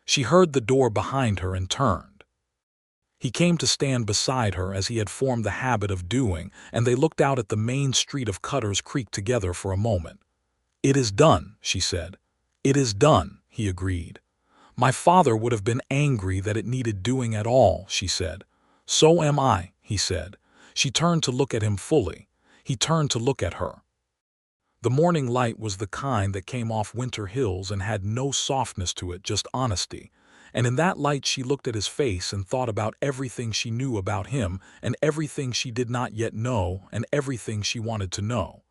[SPEAKER 1] She heard the door behind her and turned. He came to stand beside her as he had formed the habit of doing, and they looked out at the main street of Cutter's Creek together for a moment. "It is done," she said. "It is done," he agreed. "My father would have been angry that it needed doing at all," she said. "So am I," he said. She turned to look at him fully. He turned to look at her. The morning light was the kind that came off winter hills and had no softness to it, just honesty. And in that light she looked at his face and thought about everything she knew about him and everything she did not yet know and everything she wanted to know.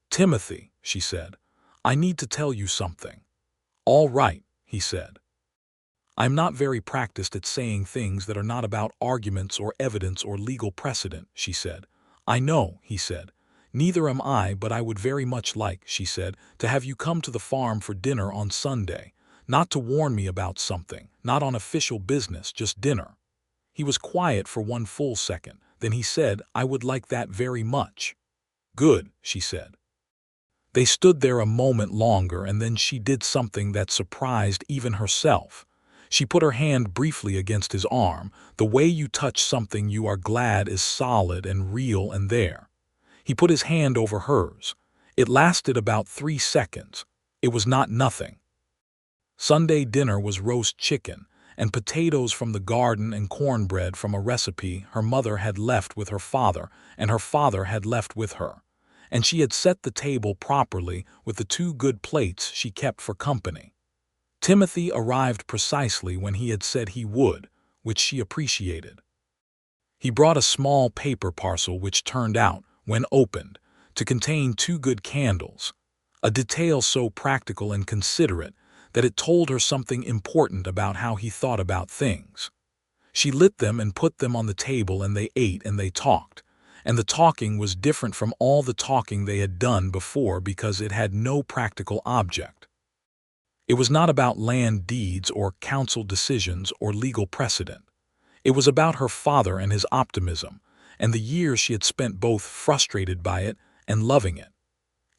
[SPEAKER 1] "Timothy," she said, "I need to tell you something." "All right," he said. "I'm not very practiced at saying things that are not about arguments or evidence or legal precedent," she said. "I know," he said. "Neither am I, but I would very much like," she said, "to have you come to the farm for dinner on Sunday. Not to warn me about something, not on official business, just dinner." He was quiet for 1 full second. Then he said, "I would like that very much." "Good," she said. They stood there a moment longer, and then she did something that surprised even herself. She put her hand briefly against his arm, the way you touch something you are glad is solid and real and there. He put his hand over hers. It lasted about 3 seconds. It was not nothing. Sunday dinner was roast chicken and potatoes from the garden and cornbread from a recipe her mother had left with her father and her father had left with her. And she had set the table properly with the 2 good plates she kept for company. Timothy arrived precisely when he had said he would, which she appreciated. He brought a small paper parcel which turned out, when opened, to contain 2 good candles, a detail so practical and considerate that it told her something important about how he thought about things. She lit them and put them on the table, and they ate and they talked. And the talking was different from all the talking they had done before because it had no practical object. It was not about land deeds or council decisions or legal precedent. It was about her father and his optimism, and the years she had spent both frustrated by it and loving it.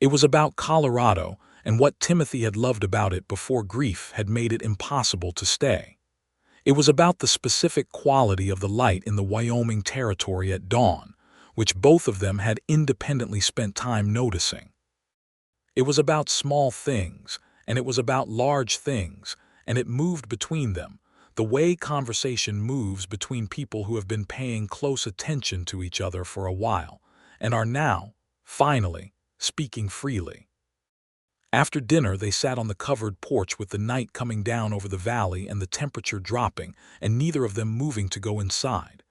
[SPEAKER 1] It was about Colorado and what Timothy had loved about it before grief had made it impossible to stay. It was about the specific quality of the light in the Wyoming territory at dawn, which both of them had independently spent time noticing. It was about small things, and it was about large things, and it moved between them, The way conversation moves between people who have been paying close attention to each other for a while and are now, finally, speaking freely. After dinner, they sat on the covered porch with the night coming down over the valley and the temperature dropping, and neither of them moving to go inside.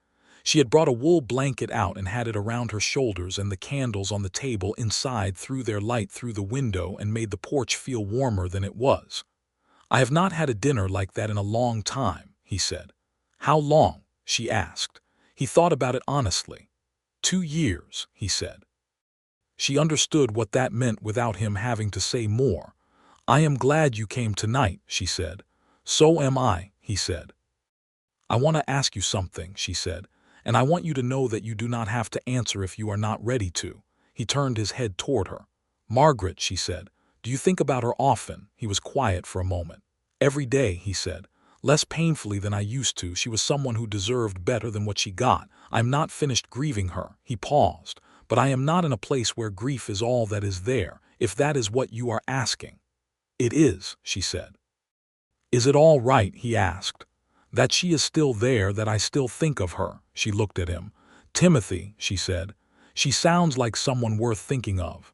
[SPEAKER 1] She had brought a wool blanket out and had it around her shoulders, and the candles on the table inside threw their light through the window and made the porch feel warmer than it was. "I have not had a dinner like that in a long time," he said. "How long?" she asked. He thought about it honestly. 2 years, he said. She understood what that meant without him having to say more. "I am glad you came tonight," she said. "So am I," he said. "I want to ask you something," she said, "and I want you to know that you do not have to answer if you are not ready to." He turned his head toward her. "Margaret," she said, "do you think about her often?" He was quiet for a moment. "Every day," he said. "Less painfully than I used to. She was someone who deserved better than what she got. I am not finished grieving her." He paused. "But I am not in a place where grief is all that is there, if that is what you are asking." "It is," she said. "Is it all right," he asked, "that she is still there, that I still think of her?" She looked at him. "Timothy," she said, "she sounds like someone worth thinking of.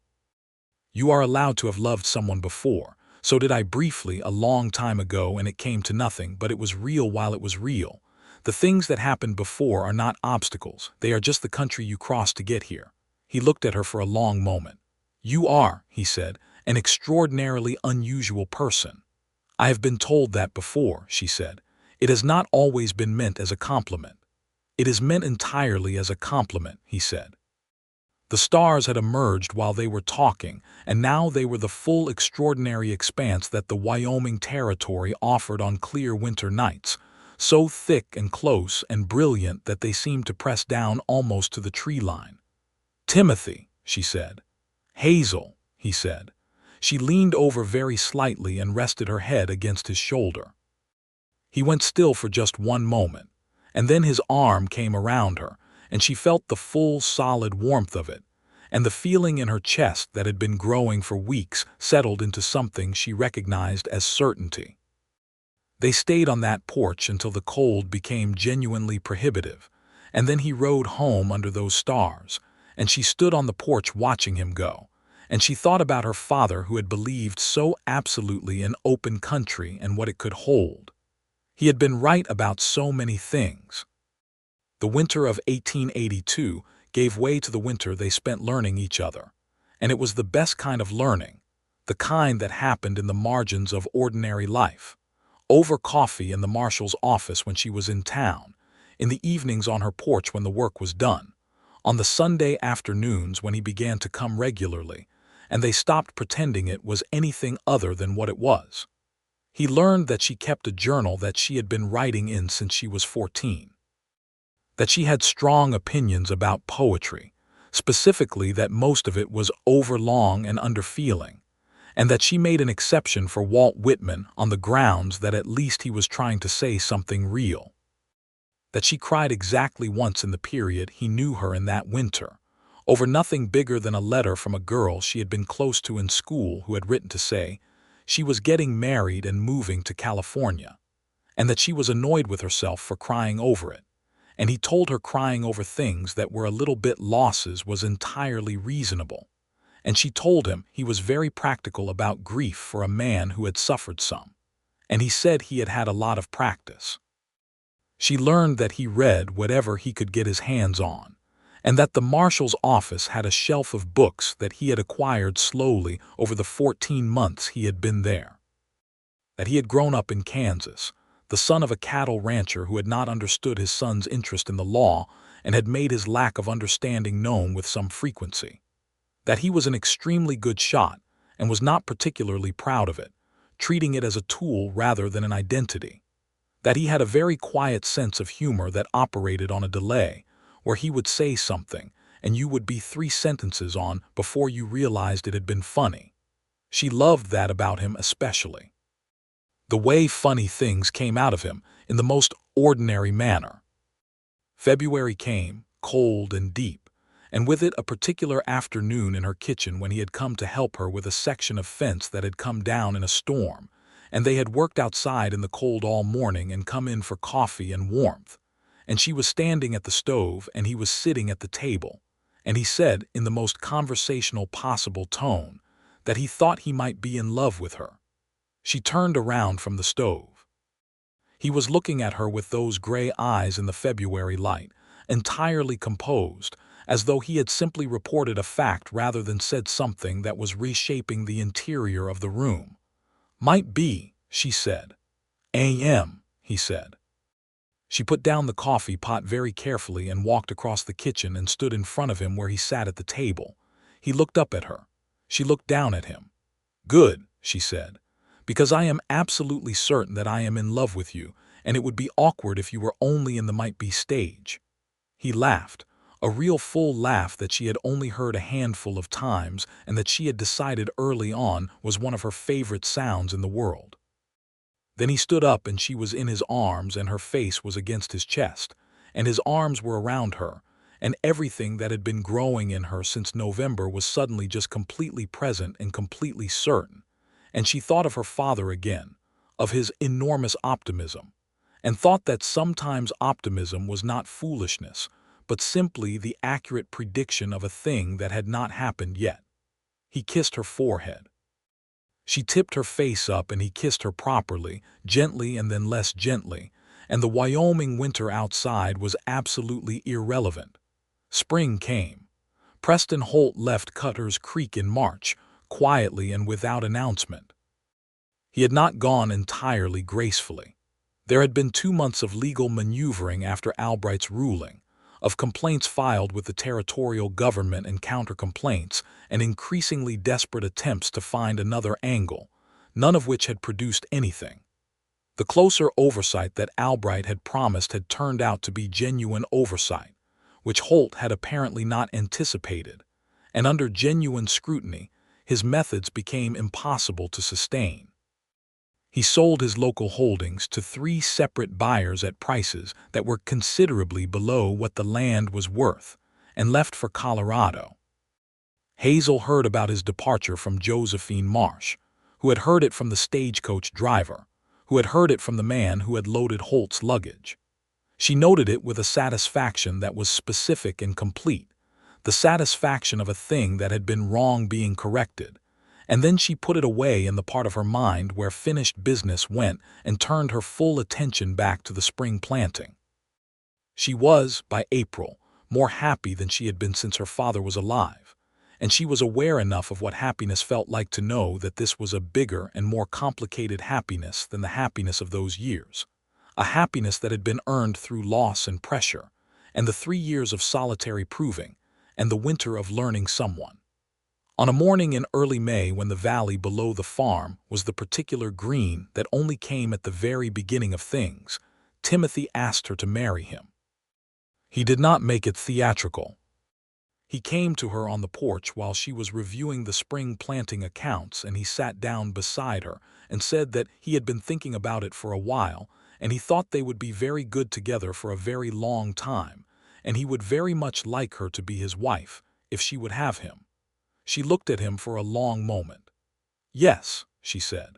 [SPEAKER 1] You are allowed to have loved someone before. So did I briefly, a long time ago, and it came to nothing, but it was real while it was real. The things that happened before are not obstacles. They are just the country you crossed to get here." He looked at her for a long moment. "You are," he said, "an extraordinarily unusual person." "I have been told that before," she said. "It has not always been meant as a compliment." "It is meant entirely as a compliment," he said. The stars had emerged while they were talking, and now they were the full extraordinary expanse that the Wyoming territory offered on clear winter nights, so thick and close and brilliant that they seemed to press down almost to the tree line. "Timothy," she said. "Hazel," he said. She leaned over very slightly and rested her head against his shoulder. He went still for just one moment, and then his arm came around her, and she felt the full, solid warmth of it, and the feeling in her chest that had been growing for weeks settled into something she recognized as certainty. They stayed on that porch until the cold became genuinely prohibitive, and then he rode home under those stars, and she stood on the porch watching him go, and she thought about her father who had believed so absolutely in open country and what it could hold. He had been right about so many things. The winter of 1882 gave way to the winter they spent learning each other, and it was the best kind of learning, the kind that happened in the margins of ordinary life, over coffee in the marshal's office when she was in town, in the evenings on her porch when the work was done, on the Sunday afternoons when he began to come regularly, and they stopped pretending it was anything other than what it was. He learned that she kept a journal that she had been writing in since she was 14. That she had strong opinions about poetry, specifically that most of it was overlong and underfeeling, and that she made an exception for Walt Whitman on the grounds that at least he was trying to say something real. That she cried exactly once in the period he knew her in that winter, over nothing bigger than a letter from a girl she had been close to in school who had written to say she was getting married and moving to California, and that she was annoyed with herself for crying over it. And he told her crying over things that were a little bit losses was entirely reasonable. And she told him he was very practical about grief for a man who had suffered some. And he said he had had a lot of practice. She learned that he read whatever he could get his hands on, and that the marshal's office had a shelf of books that he had acquired slowly over the 14 months he had been there. That he had grown up in Kansas, the son of a cattle rancher who had not understood his son's interest in the law and had made his lack of understanding known with some frequency. That he was an extremely good shot and was not particularly proud of it, treating it as a tool rather than an identity. That he had a very quiet sense of humor that operated on a delay, where he would say something and you would be 3 sentences on before you realized it had been funny. She loved that about him especially. The way funny things came out of him in the most ordinary manner. February came, cold and deep, and with it a particular afternoon in her kitchen when he had come to help her with a section of fence that had come down in a storm, and they had worked outside in the cold all morning and come in for coffee and warmth. And she was standing at the stove and he was sitting at the table, and he said in the most conversational possible tone that he thought he might be in love with her. She turned around from the stove. He was looking at her with those gray eyes in the February light, entirely composed, as though he had simply reported a fact rather than said something that was reshaping the interior of the room. "Might be," she said. "A.M.," he said. She put down the coffee pot very carefully and walked across the kitchen and stood in front of him where he sat at the table. He looked up at her. She looked down at him. "Good," she said, "because I am absolutely certain that I am in love with you, and it would be awkward if you were only in the might-be stage." He laughed, a real full laugh that she had only heard a handful of times and that she had decided early on was one of her favorite sounds in the world. Then he stood up and she was in his arms and her face was against his chest, and his arms were around her, and everything that had been growing in her since November was suddenly just completely present and completely certain. And she thought of her father again, of his enormous optimism, and thought that sometimes optimism was not foolishness, but simply the accurate prediction of a thing that had not happened yet. He kissed her forehead. She tipped her face up and he kissed her properly, gently and then less gently, and the Wyoming winter outside was absolutely irrelevant. Spring came. Preston Holt left Cutter's Creek in March, quietly and without announcement. He had not gone entirely gracefully. There had been 2 months of legal maneuvering after Albright's ruling, of complaints filed with the territorial government and counter-complaints, and increasingly desperate attempts to find another angle, none of which had produced anything. The closer oversight that Albright had promised had turned out to be genuine oversight, which Holt had apparently not anticipated, and under genuine scrutiny, his methods became impossible to sustain. He sold his local holdings to 3 separate buyers at prices that were considerably below what the land was worth, and left for Colorado. Hazel heard about his departure from Josephine Marsh, who had heard it from the stagecoach driver, who had heard it from the man who had loaded Holt's luggage. She noted it with a satisfaction that was specific and complete, the satisfaction of a thing that had been wrong being corrected, and then she put it away in the part of her mind where finished business went and turned her full attention back to the spring planting. She was, by April, more happy than she had been since her father was alive, and she was aware enough of what happiness felt like to know that this was a bigger and more complicated happiness than the happiness of those years, a happiness that had been earned through loss and pressure, and the 3 years of solitary proving, and the winter of learning someone. On a morning in early May when the valley below the farm was the particular green that only came at the very beginning of things, Timothy asked her to marry him. He did not make it theatrical. He came to her on the porch while she was reviewing the spring planting accounts, and he sat down beside her and said that he had been thinking about it for a while, and he thought they would be very good together for a very long time, and he would very much like her to be his wife, if she would have him. She looked at him for a long moment. "Yes," she said.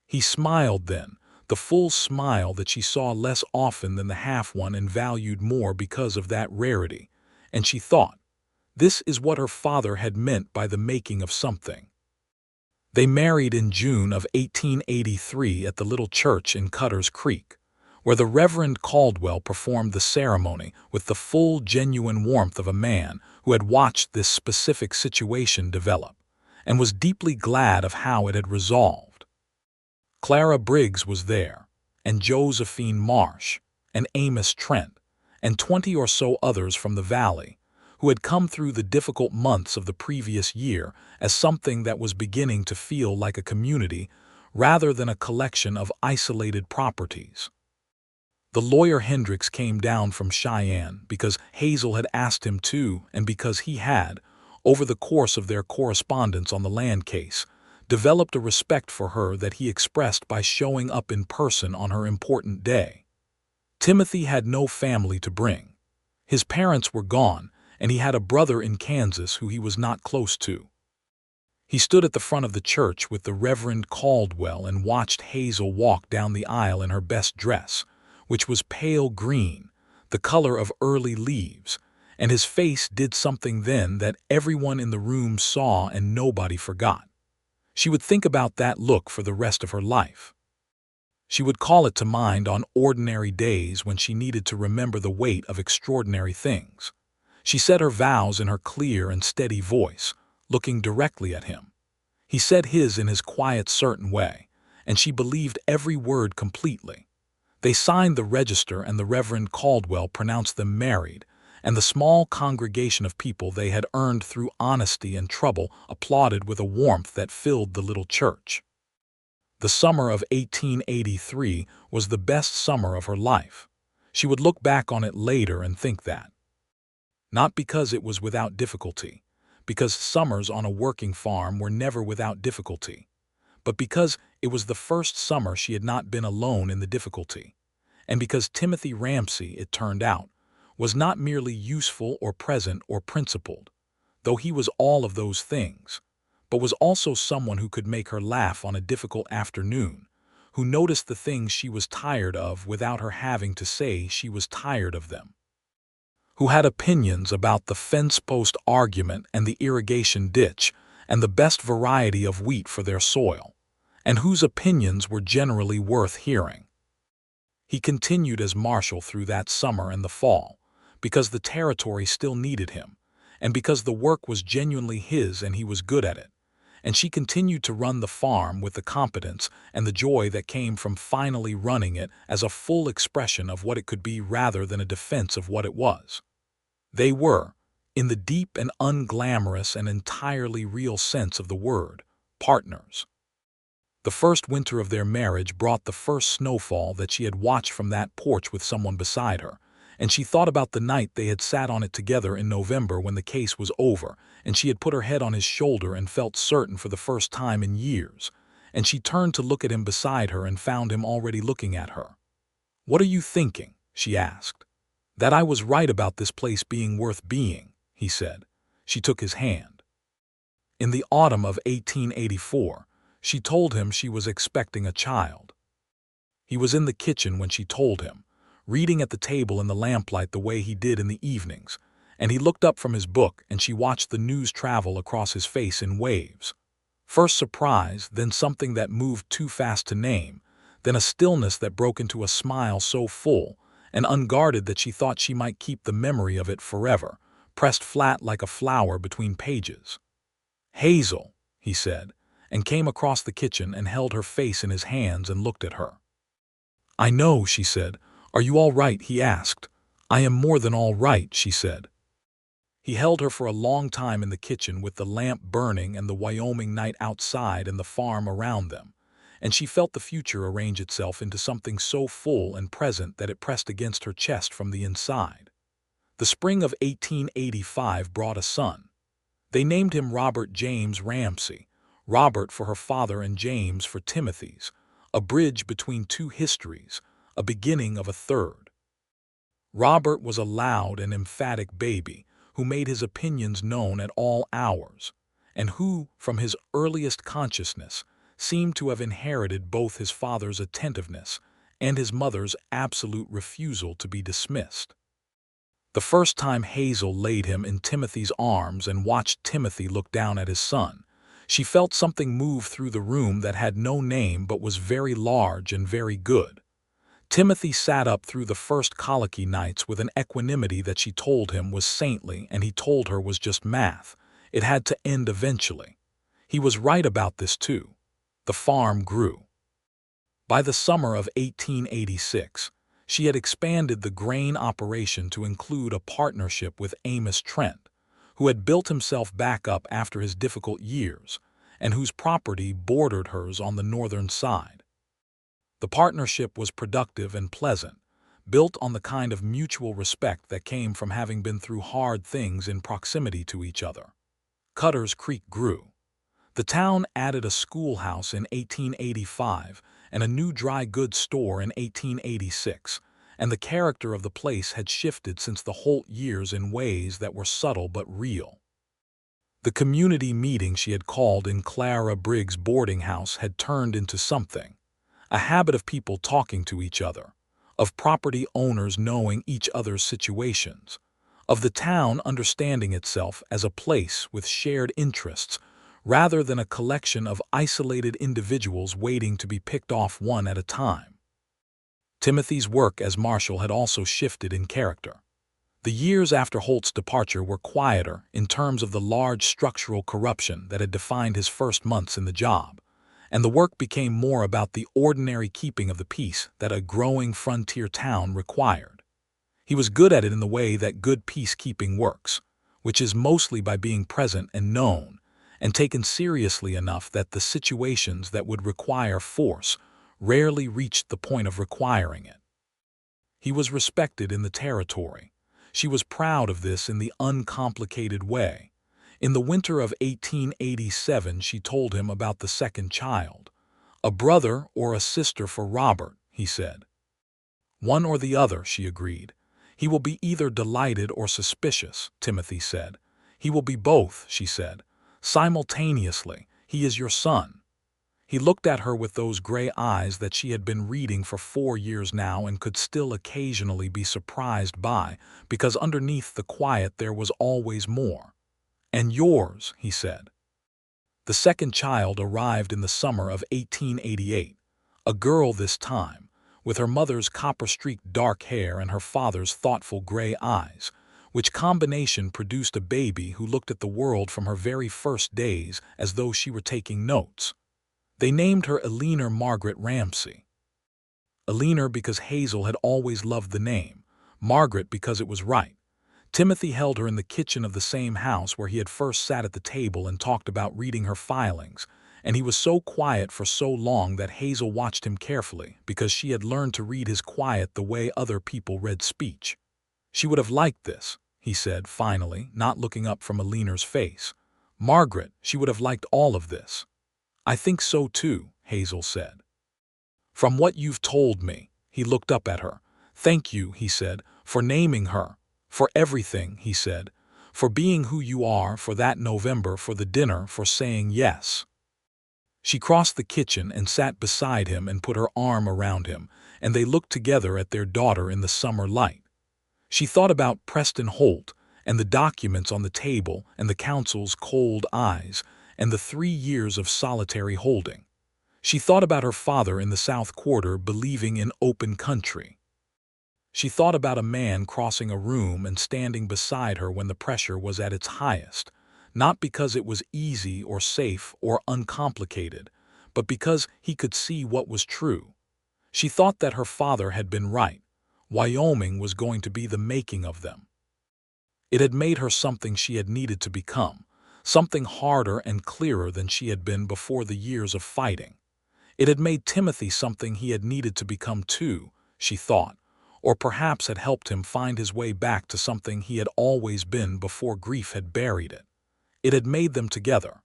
[SPEAKER 1] He smiled then, the full smile that she saw less often than the half one and valued more because of that rarity, and she thought, this is what her father had meant by the making of something. They married in June of 1883 at the little church in Cutter's Creek, where the Reverend Caldwell performed the ceremony with the full, genuine warmth of a man who had watched this specific situation develop, and was deeply glad of how it had resolved. Clara Briggs was there, and Josephine Marsh, and Amos Trent, and 20 or so others from the valley, who had come through the difficult months of the previous year as something that was beginning to feel like a community rather than a collection of isolated properties. The lawyer Hendricks came down from Cheyenne because Hazel had asked him to, and because he had, over the course of their correspondence on the land case, developed a respect for her that he expressed by showing up in person on her important day. Timothy had no family to bring. His parents were gone, and he had a brother in Kansas who he was not close to. He stood at the front of the church with the Reverend Caldwell and watched Hazel walk down the aisle in her best dress, which was pale green, the color of early leaves, and his face did something then that everyone in the room saw and nobody forgot. She would think about that look for the rest of her life. She would call it to mind on ordinary days when she needed to remember the weight of extraordinary things. She said her vows in her clear and steady voice, looking directly at him. He said his in his quiet, certain way, and she believed every word completely. They signed the register and the Reverend Caldwell pronounced them married, and the small congregation of people they had earned through honesty and trouble applauded with a warmth that filled the little church. The summer of 1883 was the best summer of her life. She would look back on it later and think that. Not because it was without difficulty, because summers on a working farm were never without difficulty, but because it was the first summer she had not been alone in the difficulty, and because Timothy Ramsey, it turned out, was not merely useful or present or principled, though he was all of those things, but was also someone who could make her laugh on a difficult afternoon, who noticed the things she was tired of without her having to say she was tired of them, who had opinions about the fence post argument and the irrigation ditch and the best variety of wheat for their soil, and whose opinions were generally worth hearing. He continued as marshal through that summer and the fall, because the territory still needed him, and because the work was genuinely his and he was good at it, and she continued to run the farm with the competence and the joy that came from finally running it as a full expression of what it could be rather than a defense of what it was. They were, in the deep and unglamorous and entirely real sense of the word, partners. The first winter of their marriage brought the first snowfall that she had watched from that porch with someone beside her, and she thought about the night they had sat on it together in November when the case was over, and she had put her head on his shoulder and felt certain for the first time in years, and she turned to look at him beside her and found him already looking at her. "What are you thinking?" she asked. "That I was right about this place being worth being," he said. She took his hand. In the autumn of 1884, she told him she was expecting a child. He was in the kitchen when she told him, reading at the table in the lamplight the way he did in the evenings, and he looked up from his book and she watched the news travel across his face in waves. First surprise, then something that moved too fast to name, then a stillness that broke into a smile so full and unguarded that she thought she might keep the memory of it forever, pressed flat like a flower between pages. "Hazel," he said, and came across the kitchen and held her face in his hands and looked at her. "I know," she said. "Are you all right?" he asked. "I am more than all right," she said. He held her for a long time in the kitchen with the lamp burning and the Wyoming night outside and the farm around them, and she felt the future arrange itself into something so full and present that it pressed against her chest from the inside. The spring of 1885 brought a son. They named him Robert James Ramsey, Robert for her father and James for Timothy's, a bridge between two histories, a beginning of a third. Robert was a loud and emphatic baby who made his opinions known at all hours, and who, from his earliest consciousness, seemed to have inherited both his father's attentiveness and his mother's absolute refusal to be dismissed. The first time Hazel laid him in Timothy's arms and watched Timothy look down at his son, she felt something move through the room that had no name but was very large and very good. Timothy sat up through the first colicky nights with an equanimity that she told him was saintly and he told her was just math. It had to end eventually. He was right about this too. The farm grew. By the summer of 1886, she had expanded the grain operation to include a partnership with Amos Trent, who had built himself back up after his difficult years and whose property bordered hers on the northern side. The partnership was productive and pleasant, built on the kind of mutual respect that came from having been through hard things in proximity to each other. Cutter's Creek grew. The town added a schoolhouse in 1885 and a new dry goods store in 1886, and the character of the place had shifted since the Holt years in ways that were subtle but real. The community meeting she had called in Clara Briggs' boarding house had turned into something. A habit of people talking to each other, of property owners knowing each other's situations, of the town understanding itself as a place with shared interests rather than a collection of isolated individuals waiting to be picked off one at a time. Timothy's work as marshal had also shifted in character. The years after Holt's departure were quieter in terms of the large structural corruption that had defined his first months in the job, and the work became more about the ordinary keeping of the peace that a growing frontier town required. He was good at it in the way that good peacekeeping works, which is mostly by being present and known, and taken seriously enough that the situations that would require force rarely reached the point of requiring it. He was respected in the territory. She was proud of this in the uncomplicated way. In the winter of 1887, she told him about the second child. A brother or a sister for Robert, he said. One or the other, she agreed. He will be either delighted or suspicious, Timothy said. He will be both, she said. Simultaneously, he is your son. He looked at her with those gray eyes that she had been reading for 4 years now and could still occasionally be surprised by, because underneath the quiet there was always more. And yours, he said. The second child arrived in the summer of 1888, a girl this time, with her mother's copper-streaked dark hair and her father's thoughtful gray eyes, which combination produced a baby who looked at the world from her very first days as though she were taking notes. They named her Eleanor Margaret Ramsey. Eleanor because Hazel had always loved the name, Margaret because it was right. Timothy held her in the kitchen of the same house where he had first sat at the table and talked about reading her filings, and he was so quiet for so long that Hazel watched him carefully because she had learned to read his quiet the way other people read speech. She would have liked this, he said finally, not looking up from Eleanor's face. Margaret, she would have liked all of this. I think so too, Hazel said. From what you've told me, he looked up at her. Thank you, he said, for naming her. For everything, he said, for being who you are, for that November, for the dinner, for saying yes. She crossed the kitchen and sat beside him and put her arm around him, and they looked together at their daughter in the summer light. She thought about Preston Holt and the documents on the table and the counsel's cold eyes and the 3 years of solitary holding. She thought about her father in the South Quarter believing in open country. She thought about a man crossing a room and standing beside her when the pressure was at its highest, not because it was easy or safe or uncomplicated, but because he could see what was true. She thought that her father had been right. Wyoming was going to be the making of them. It had made her something she had needed to become, something harder and clearer than she had been before the years of fighting. It had made Timothy something he had needed to become too, she thought, or perhaps had helped him find his way back to something he had always been before grief had buried it. It had made them together.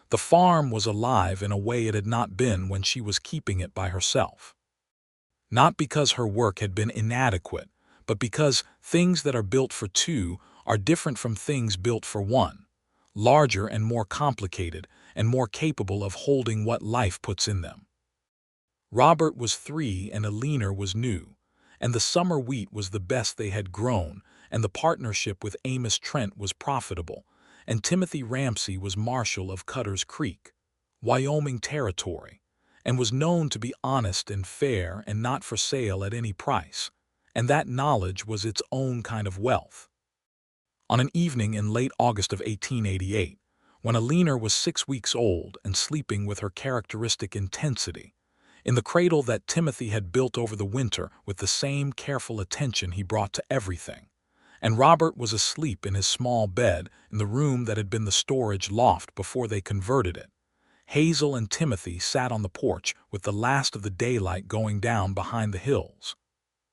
[SPEAKER 1] The farm was alive in a way it had not been when she was keeping it by herself. Not because her work had been inadequate, but because things that are built for two are different from things built for one, larger and more complicated and more capable of holding what life puts in them. Robert was 3 and Eleanor was new, and the summer wheat was the best they had grown, and the partnership with Amos Trent was profitable, and Timothy Ramsey was marshal of Cutter's Creek, Wyoming territory, and was known to be honest and fair and not for sale at any price, and that knowledge was its own kind of wealth. On an evening in late August of 1888, when Eleanor was 6 weeks old and sleeping with her characteristic intensity, in the cradle that Timothy had built over the winter with the same careful attention he brought to everything, and Robert was asleep in his small bed in the room that had been the storage loft before they converted it, Hazel and Timothy sat on the porch with the last of the daylight going down behind the hills.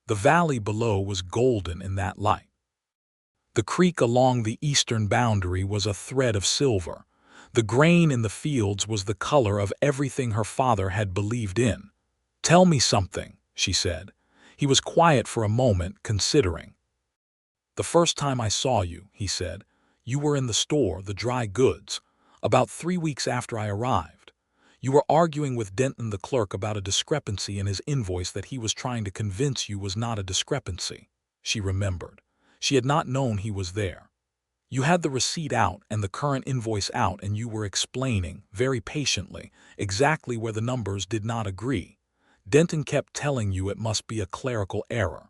[SPEAKER 1] The valley below was golden in that light. The creek along the eastern boundary was a thread of silver. The grain in the fields was the color of everything her father had believed in. "Tell me something," she said. He was quiet for a moment, considering. "The first time I saw you," he said, You were in the store, the dry goods, about 3 weeks after I arrived. You were arguing with Denton the clerk about a discrepancy in his invoice that he was trying to convince you was not a discrepancy. She remembered. She had not known he was there. You had the receipt out and the current invoice out, and you were explaining, very patiently, exactly where the numbers did not agree. Denton kept telling you it must be a clerical error.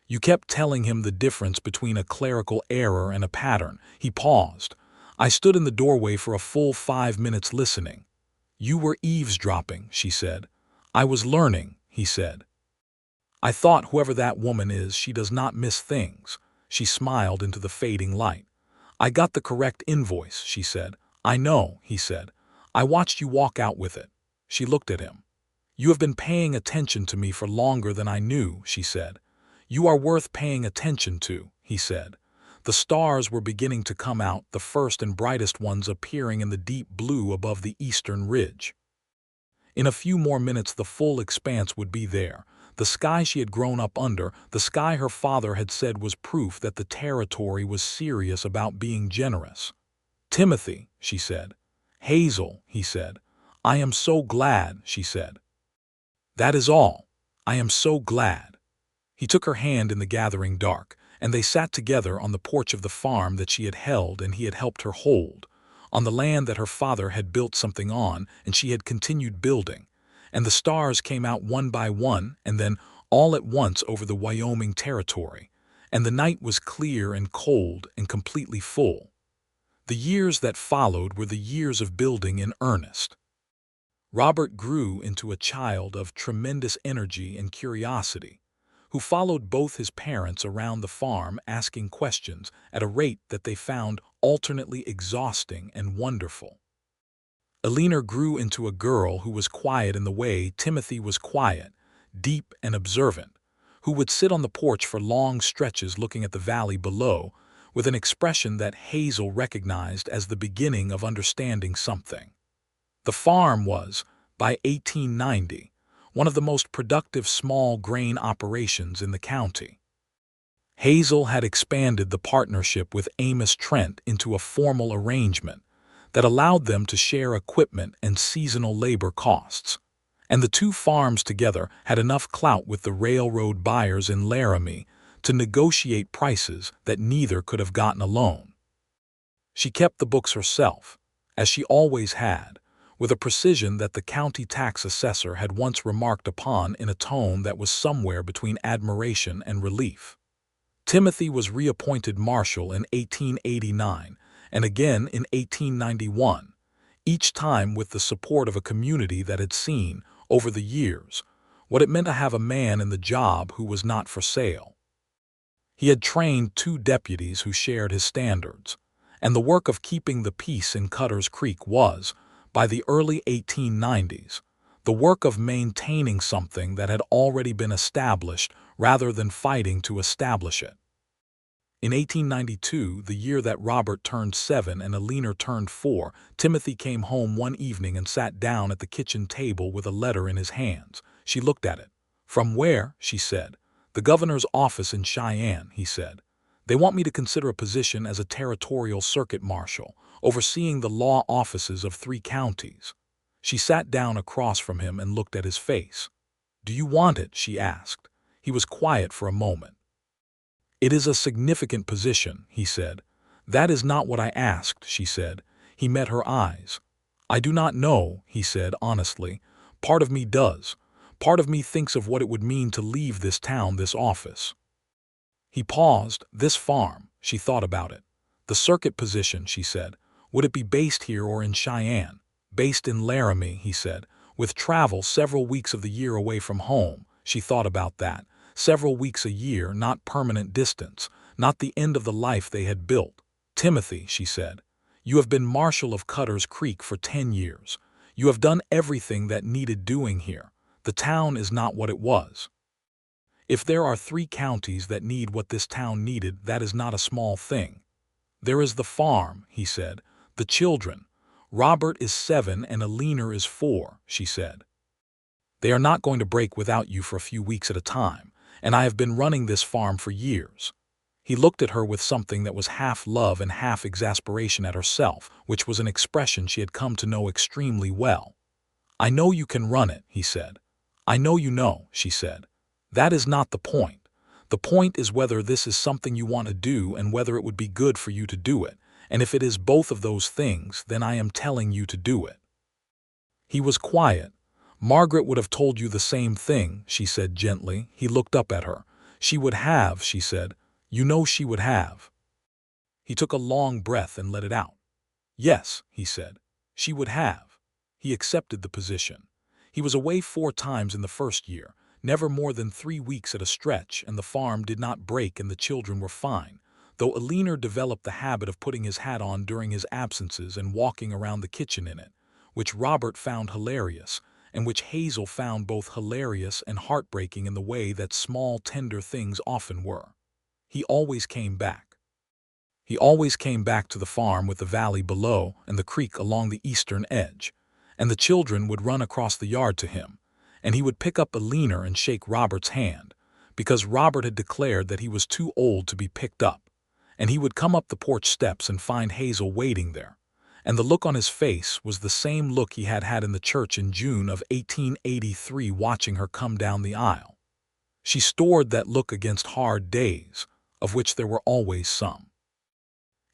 [SPEAKER 1] You kept telling him the difference between a clerical error and a pattern. He paused. I stood in the doorway for a full 5 minutes listening. You were eavesdropping, she said. I was learning, he said. I thought whoever that woman is, she does not miss things. She smiled into the fading light. I got the correct invoice, she said. I know, he said. I watched you walk out with it. She looked at him. You have been paying attention to me for longer than I knew, she said. You are worth paying attention to, he said. The stars were beginning to come out, the first and brightest ones appearing in the deep blue above the eastern ridge. In a few more minutes the full expanse would be there. The sky she had grown up under, the sky her father had said was proof that the territory was serious about being generous. Timothy, she said. Hazel, he said. I am so glad, she said. That is all. I am so glad. He took her hand in the gathering dark, and they sat together on the porch of the farm that she had held and he had helped her hold, on the land that her father had built something on and she had continued building, and the stars came out one by one and then all at once over the Wyoming territory, and the night was clear and cold and completely full. The years that followed were the years of building in earnest. Robert grew into a child of tremendous energy and curiosity, who followed both his parents around the farm asking questions at a rate that they found alternately exhausting and wonderful. Elena grew into a girl who was quiet in the way Timothy was quiet, deep and observant, who would sit on the porch for long stretches looking at the valley below with an expression that Hazel recognized as the beginning of understanding something. The farm was, by 1890, one of the most productive small grain operations in the county. Hazel had expanded the partnership with Amos Trent into a formal arrangement that allowed them to share equipment and seasonal labor costs, and the two farms together had enough clout with the railroad buyers in Laramie to negotiate prices that neither could have gotten alone. She kept the books herself, as she always had, with a precision that the county tax assessor had once remarked upon in a tone that was somewhere between admiration and relief. Timothy was reappointed marshal in 1889 and again in 1891, each time with the support of a community that had seen, over the years, what it meant to have a man in the job who was not for sale. He had trained 2 deputies who shared his standards, and the work of keeping the peace in Cutter's Creek was, by the early 1890s, the work of maintaining something that had already been established rather than fighting to establish it. In 1892, the year that Robert turned 7 and Elena turned 4, Timothy came home one evening and sat down at the kitchen table with a letter in his hands. She looked at it. From where? She said. The governor's office in Cheyenne, he said. They want me to consider a position as a territorial circuit marshal, overseeing the law offices of 3 counties. She sat down across from him and looked at his face. Do you want it? She asked. He was quiet for a moment. It is a significant position, he said. That is not what I asked, she said. He met her eyes. I do not know, he said honestly. Part of me does. Part of me thinks of what it would mean to leave this town, this office. He paused. This farm, she thought about it. The circuit position, she said. Would it be based here or in Cheyenne? Based in Laramie, he said. With travel several weeks of the year away from home, she thought about that. Several weeks a year, not permanent distance, not the end of the life they had built. Timothy, she said, you have been marshal of Cutter's Creek for 10 years. You have done everything that needed doing here. The town is not what it was. If there are 3 counties that need what this town needed, that is not a small thing. There is the farm, he said, the children. Robert is 7 and Elena is 4, she said. They are not going to break without you for a few weeks at a time, and I have been running this farm for years. He looked at her with something that was half love and half exasperation at herself, which was an expression she had come to know extremely well. "I know you can run it," he said. "I know you know," she said. "That is not the point. The point is whether this is something you want to do and whether it would be good for you to do it, and if it is both of those things, then I am telling you to do it." He was quiet. "Margaret would have told you the same thing," she said gently. He looked up at her. "She would have," she said. "You know she would have." He took a long breath and let it out. "Yes," he said. "She would have." He accepted the position. He was away 4 times in the first year, never more than 3 weeks at a stretch, and the farm did not break and the children were fine, though Alina developed the habit of putting his hat on during his absences and walking around the kitchen in it, which Robert found hilarious, and which Hazel found both hilarious and heartbreaking in the way that small, tender things often were. He always came back. He always came back to the farm with the valley below and the creek along the eastern edge, and the children would run across the yard to him, and he would pick up Alina and shake Robert's hand, because Robert had declared that he was too old to be picked up, and he would come up the porch steps and find Hazel waiting there, and the look on his face was the same look he had had in the church in June of 1883 watching her come down the aisle. She stored that look against hard days, of which there were always some.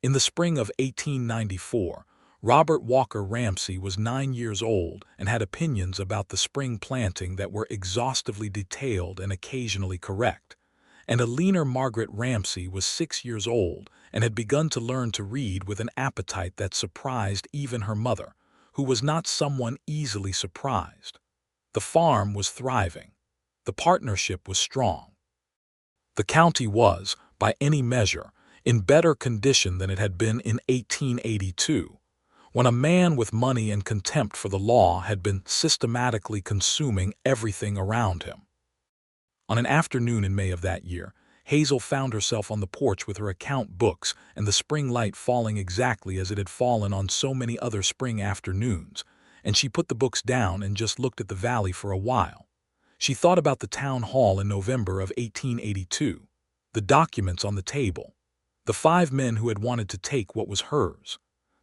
[SPEAKER 1] In the spring of 1894, Robert Walker Ramsey was 9 years old and had opinions about the spring planting that were exhaustively detailed and occasionally correct, and Alina Margaret Ramsey was 6 years old and had begun to learn to read with an appetite that surprised even her mother, who was not someone easily surprised. The farm was thriving. The partnership was strong. The county was, by any measure, in better condition than it had been in 1882, when a man with money and contempt for the law had been systematically consuming everything around him. On an afternoon in May of that year, Hazel found herself on the porch with her account books and the spring light falling exactly as it had fallen on so many other spring afternoons, and she put the books down and just looked at the valley for a while. She thought about the town hall in November of 1882, the documents on the table, the 5 men who had wanted to take what was hers,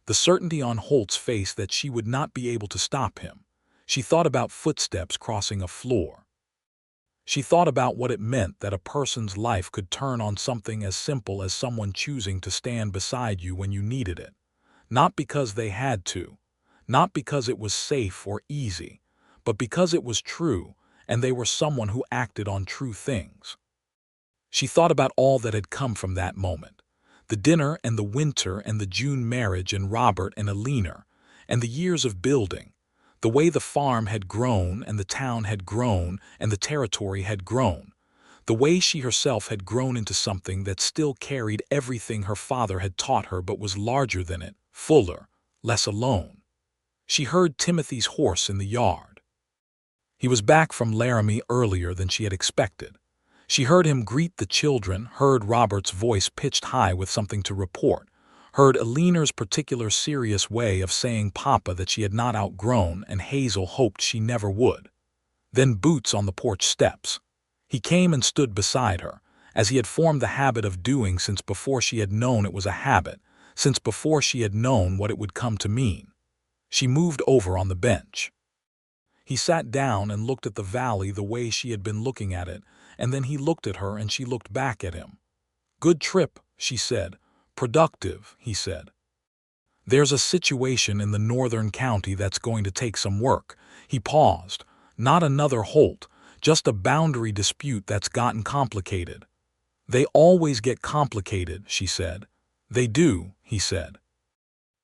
[SPEAKER 1] the certainty on Holt's face that she would not be able to stop him. She thought about footsteps crossing a floor. She thought about what it meant that a person's life could turn on something as simple as someone choosing to stand beside you when you needed it, not because they had to, not because it was safe or easy, but because it was true, and they were someone who acted on true things. She thought about all that had come from that moment, the dinner and the winter and the June marriage and Robert and Alina, and the years of building, the way the farm had grown and the town had grown and the territory had grown, the way she herself had grown into something that still carried everything her father had taught her but was larger than it, fuller, less alone. She heard Timothy's horse in the yard. He was back from Laramie earlier than she had expected. She heard him greet the children, heard Robert's voice pitched high with something to report, heard Alina's particular serious way of saying Papa that she had not outgrown and Hazel hoped she never would. Then boots on the porch steps. He came and stood beside her, as he had formed the habit of doing since before she had known it was a habit, since before she had known what it would come to mean. She moved over on the bench. He sat down and looked at the valley the way she had been looking at it, and then he looked at her and she looked back at him. "Good trip," she said. "Productive," he said. "There's a situation in the northern county that's going to take some work." He paused. "Not another Holt, just a boundary dispute that's gotten complicated." "They always get complicated," she said. "They do," he said.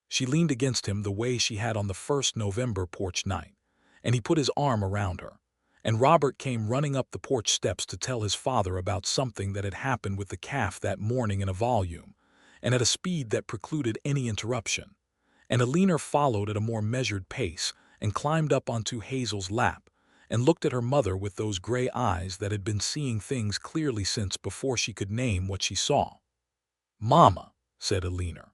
[SPEAKER 1] She leaned against him the way she had on the first November porch night, and he put his arm around her, and Robert came running up the porch steps to tell his father about something that had happened with the calf that morning in a volume, and at a speed that precluded any interruption, and Alina followed at a more measured pace and climbed up onto Hazel's lap and looked at her mother with those gray eyes that had been seeing things clearly since before she could name what she saw. "Mama," said Alina.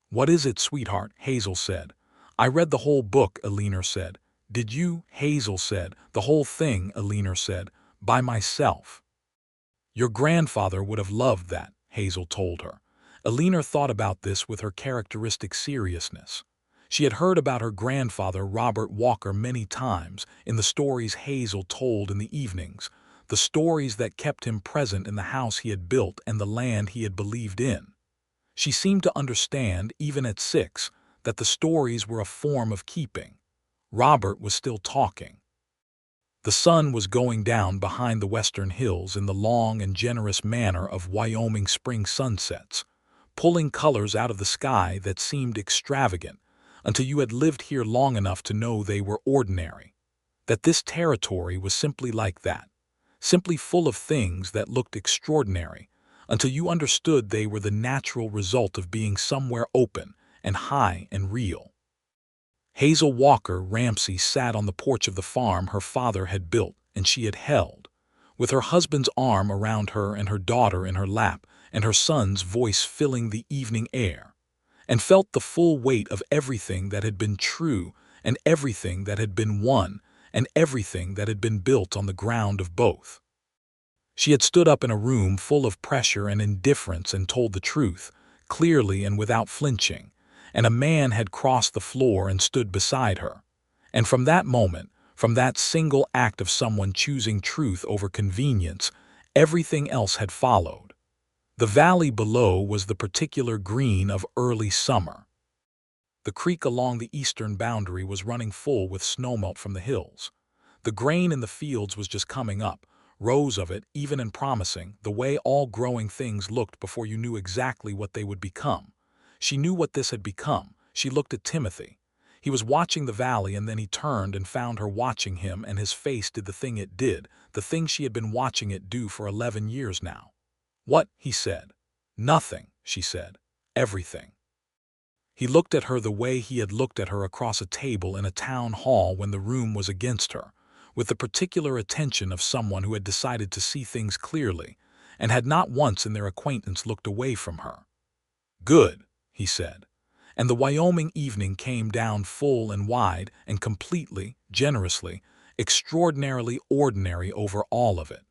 [SPEAKER 1] "What is it, sweetheart?" Hazel said. "I read the whole book," Alina said. "Did you?" Hazel said. "The whole thing," Alina said. "By myself." "Your grandfather would have loved that," Hazel told her. Eleanor thought about this with her characteristic seriousness. She had heard about her grandfather, Robert Walker, many times in the stories Hazel told in the evenings, the stories that kept him present in the house he had built and the land he had believed in. She seemed to understand, even at 6, that the stories were a form of keeping. Robert was still talking. The sun was going down behind the western hills in the long and generous manner of Wyoming spring sunsets, pulling colors out of the sky that seemed extravagant until you had lived here long enough to know they were ordinary, that this territory was simply like that, simply full of things that looked extraordinary, until you understood they were the natural result of being somewhere open and high and real. Hazel Walker Ramsey sat on the porch of the farm her father had built and she had held, with her husband's arm around her and her daughter in her lap and her son's voice filling the evening air, and felt the full weight of everything that had been true and everything that had been won and everything that had been built on the ground of both. She had stood up in a room full of pressure and indifference and told the truth, clearly and without flinching, and a man had crossed the floor and stood beside her. And from that moment, from that single act of someone choosing truth over convenience, everything else had followed. The valley below was the particular green of early summer. The creek along the eastern boundary was running full with snowmelt from the hills. The grain in the fields was just coming up, rows of it, even and promising, the way all growing things looked before you knew exactly what they would become. She knew what this had become. She looked at Timothy. He was watching the valley, and then he turned and found her watching him, and his face did the thing it did, the thing she had been watching it do for 11 years now. "What?" he said. "Nothing," she said. "Everything." He looked at her the way he had looked at her across a table in a town hall when the room was against her, with the particular attention of someone who had decided to see things clearly and had not once in their acquaintance looked away from her. "Good," he said. And the Wyoming evening came down full and wide and completely, generously, extraordinarily ordinary over all of it.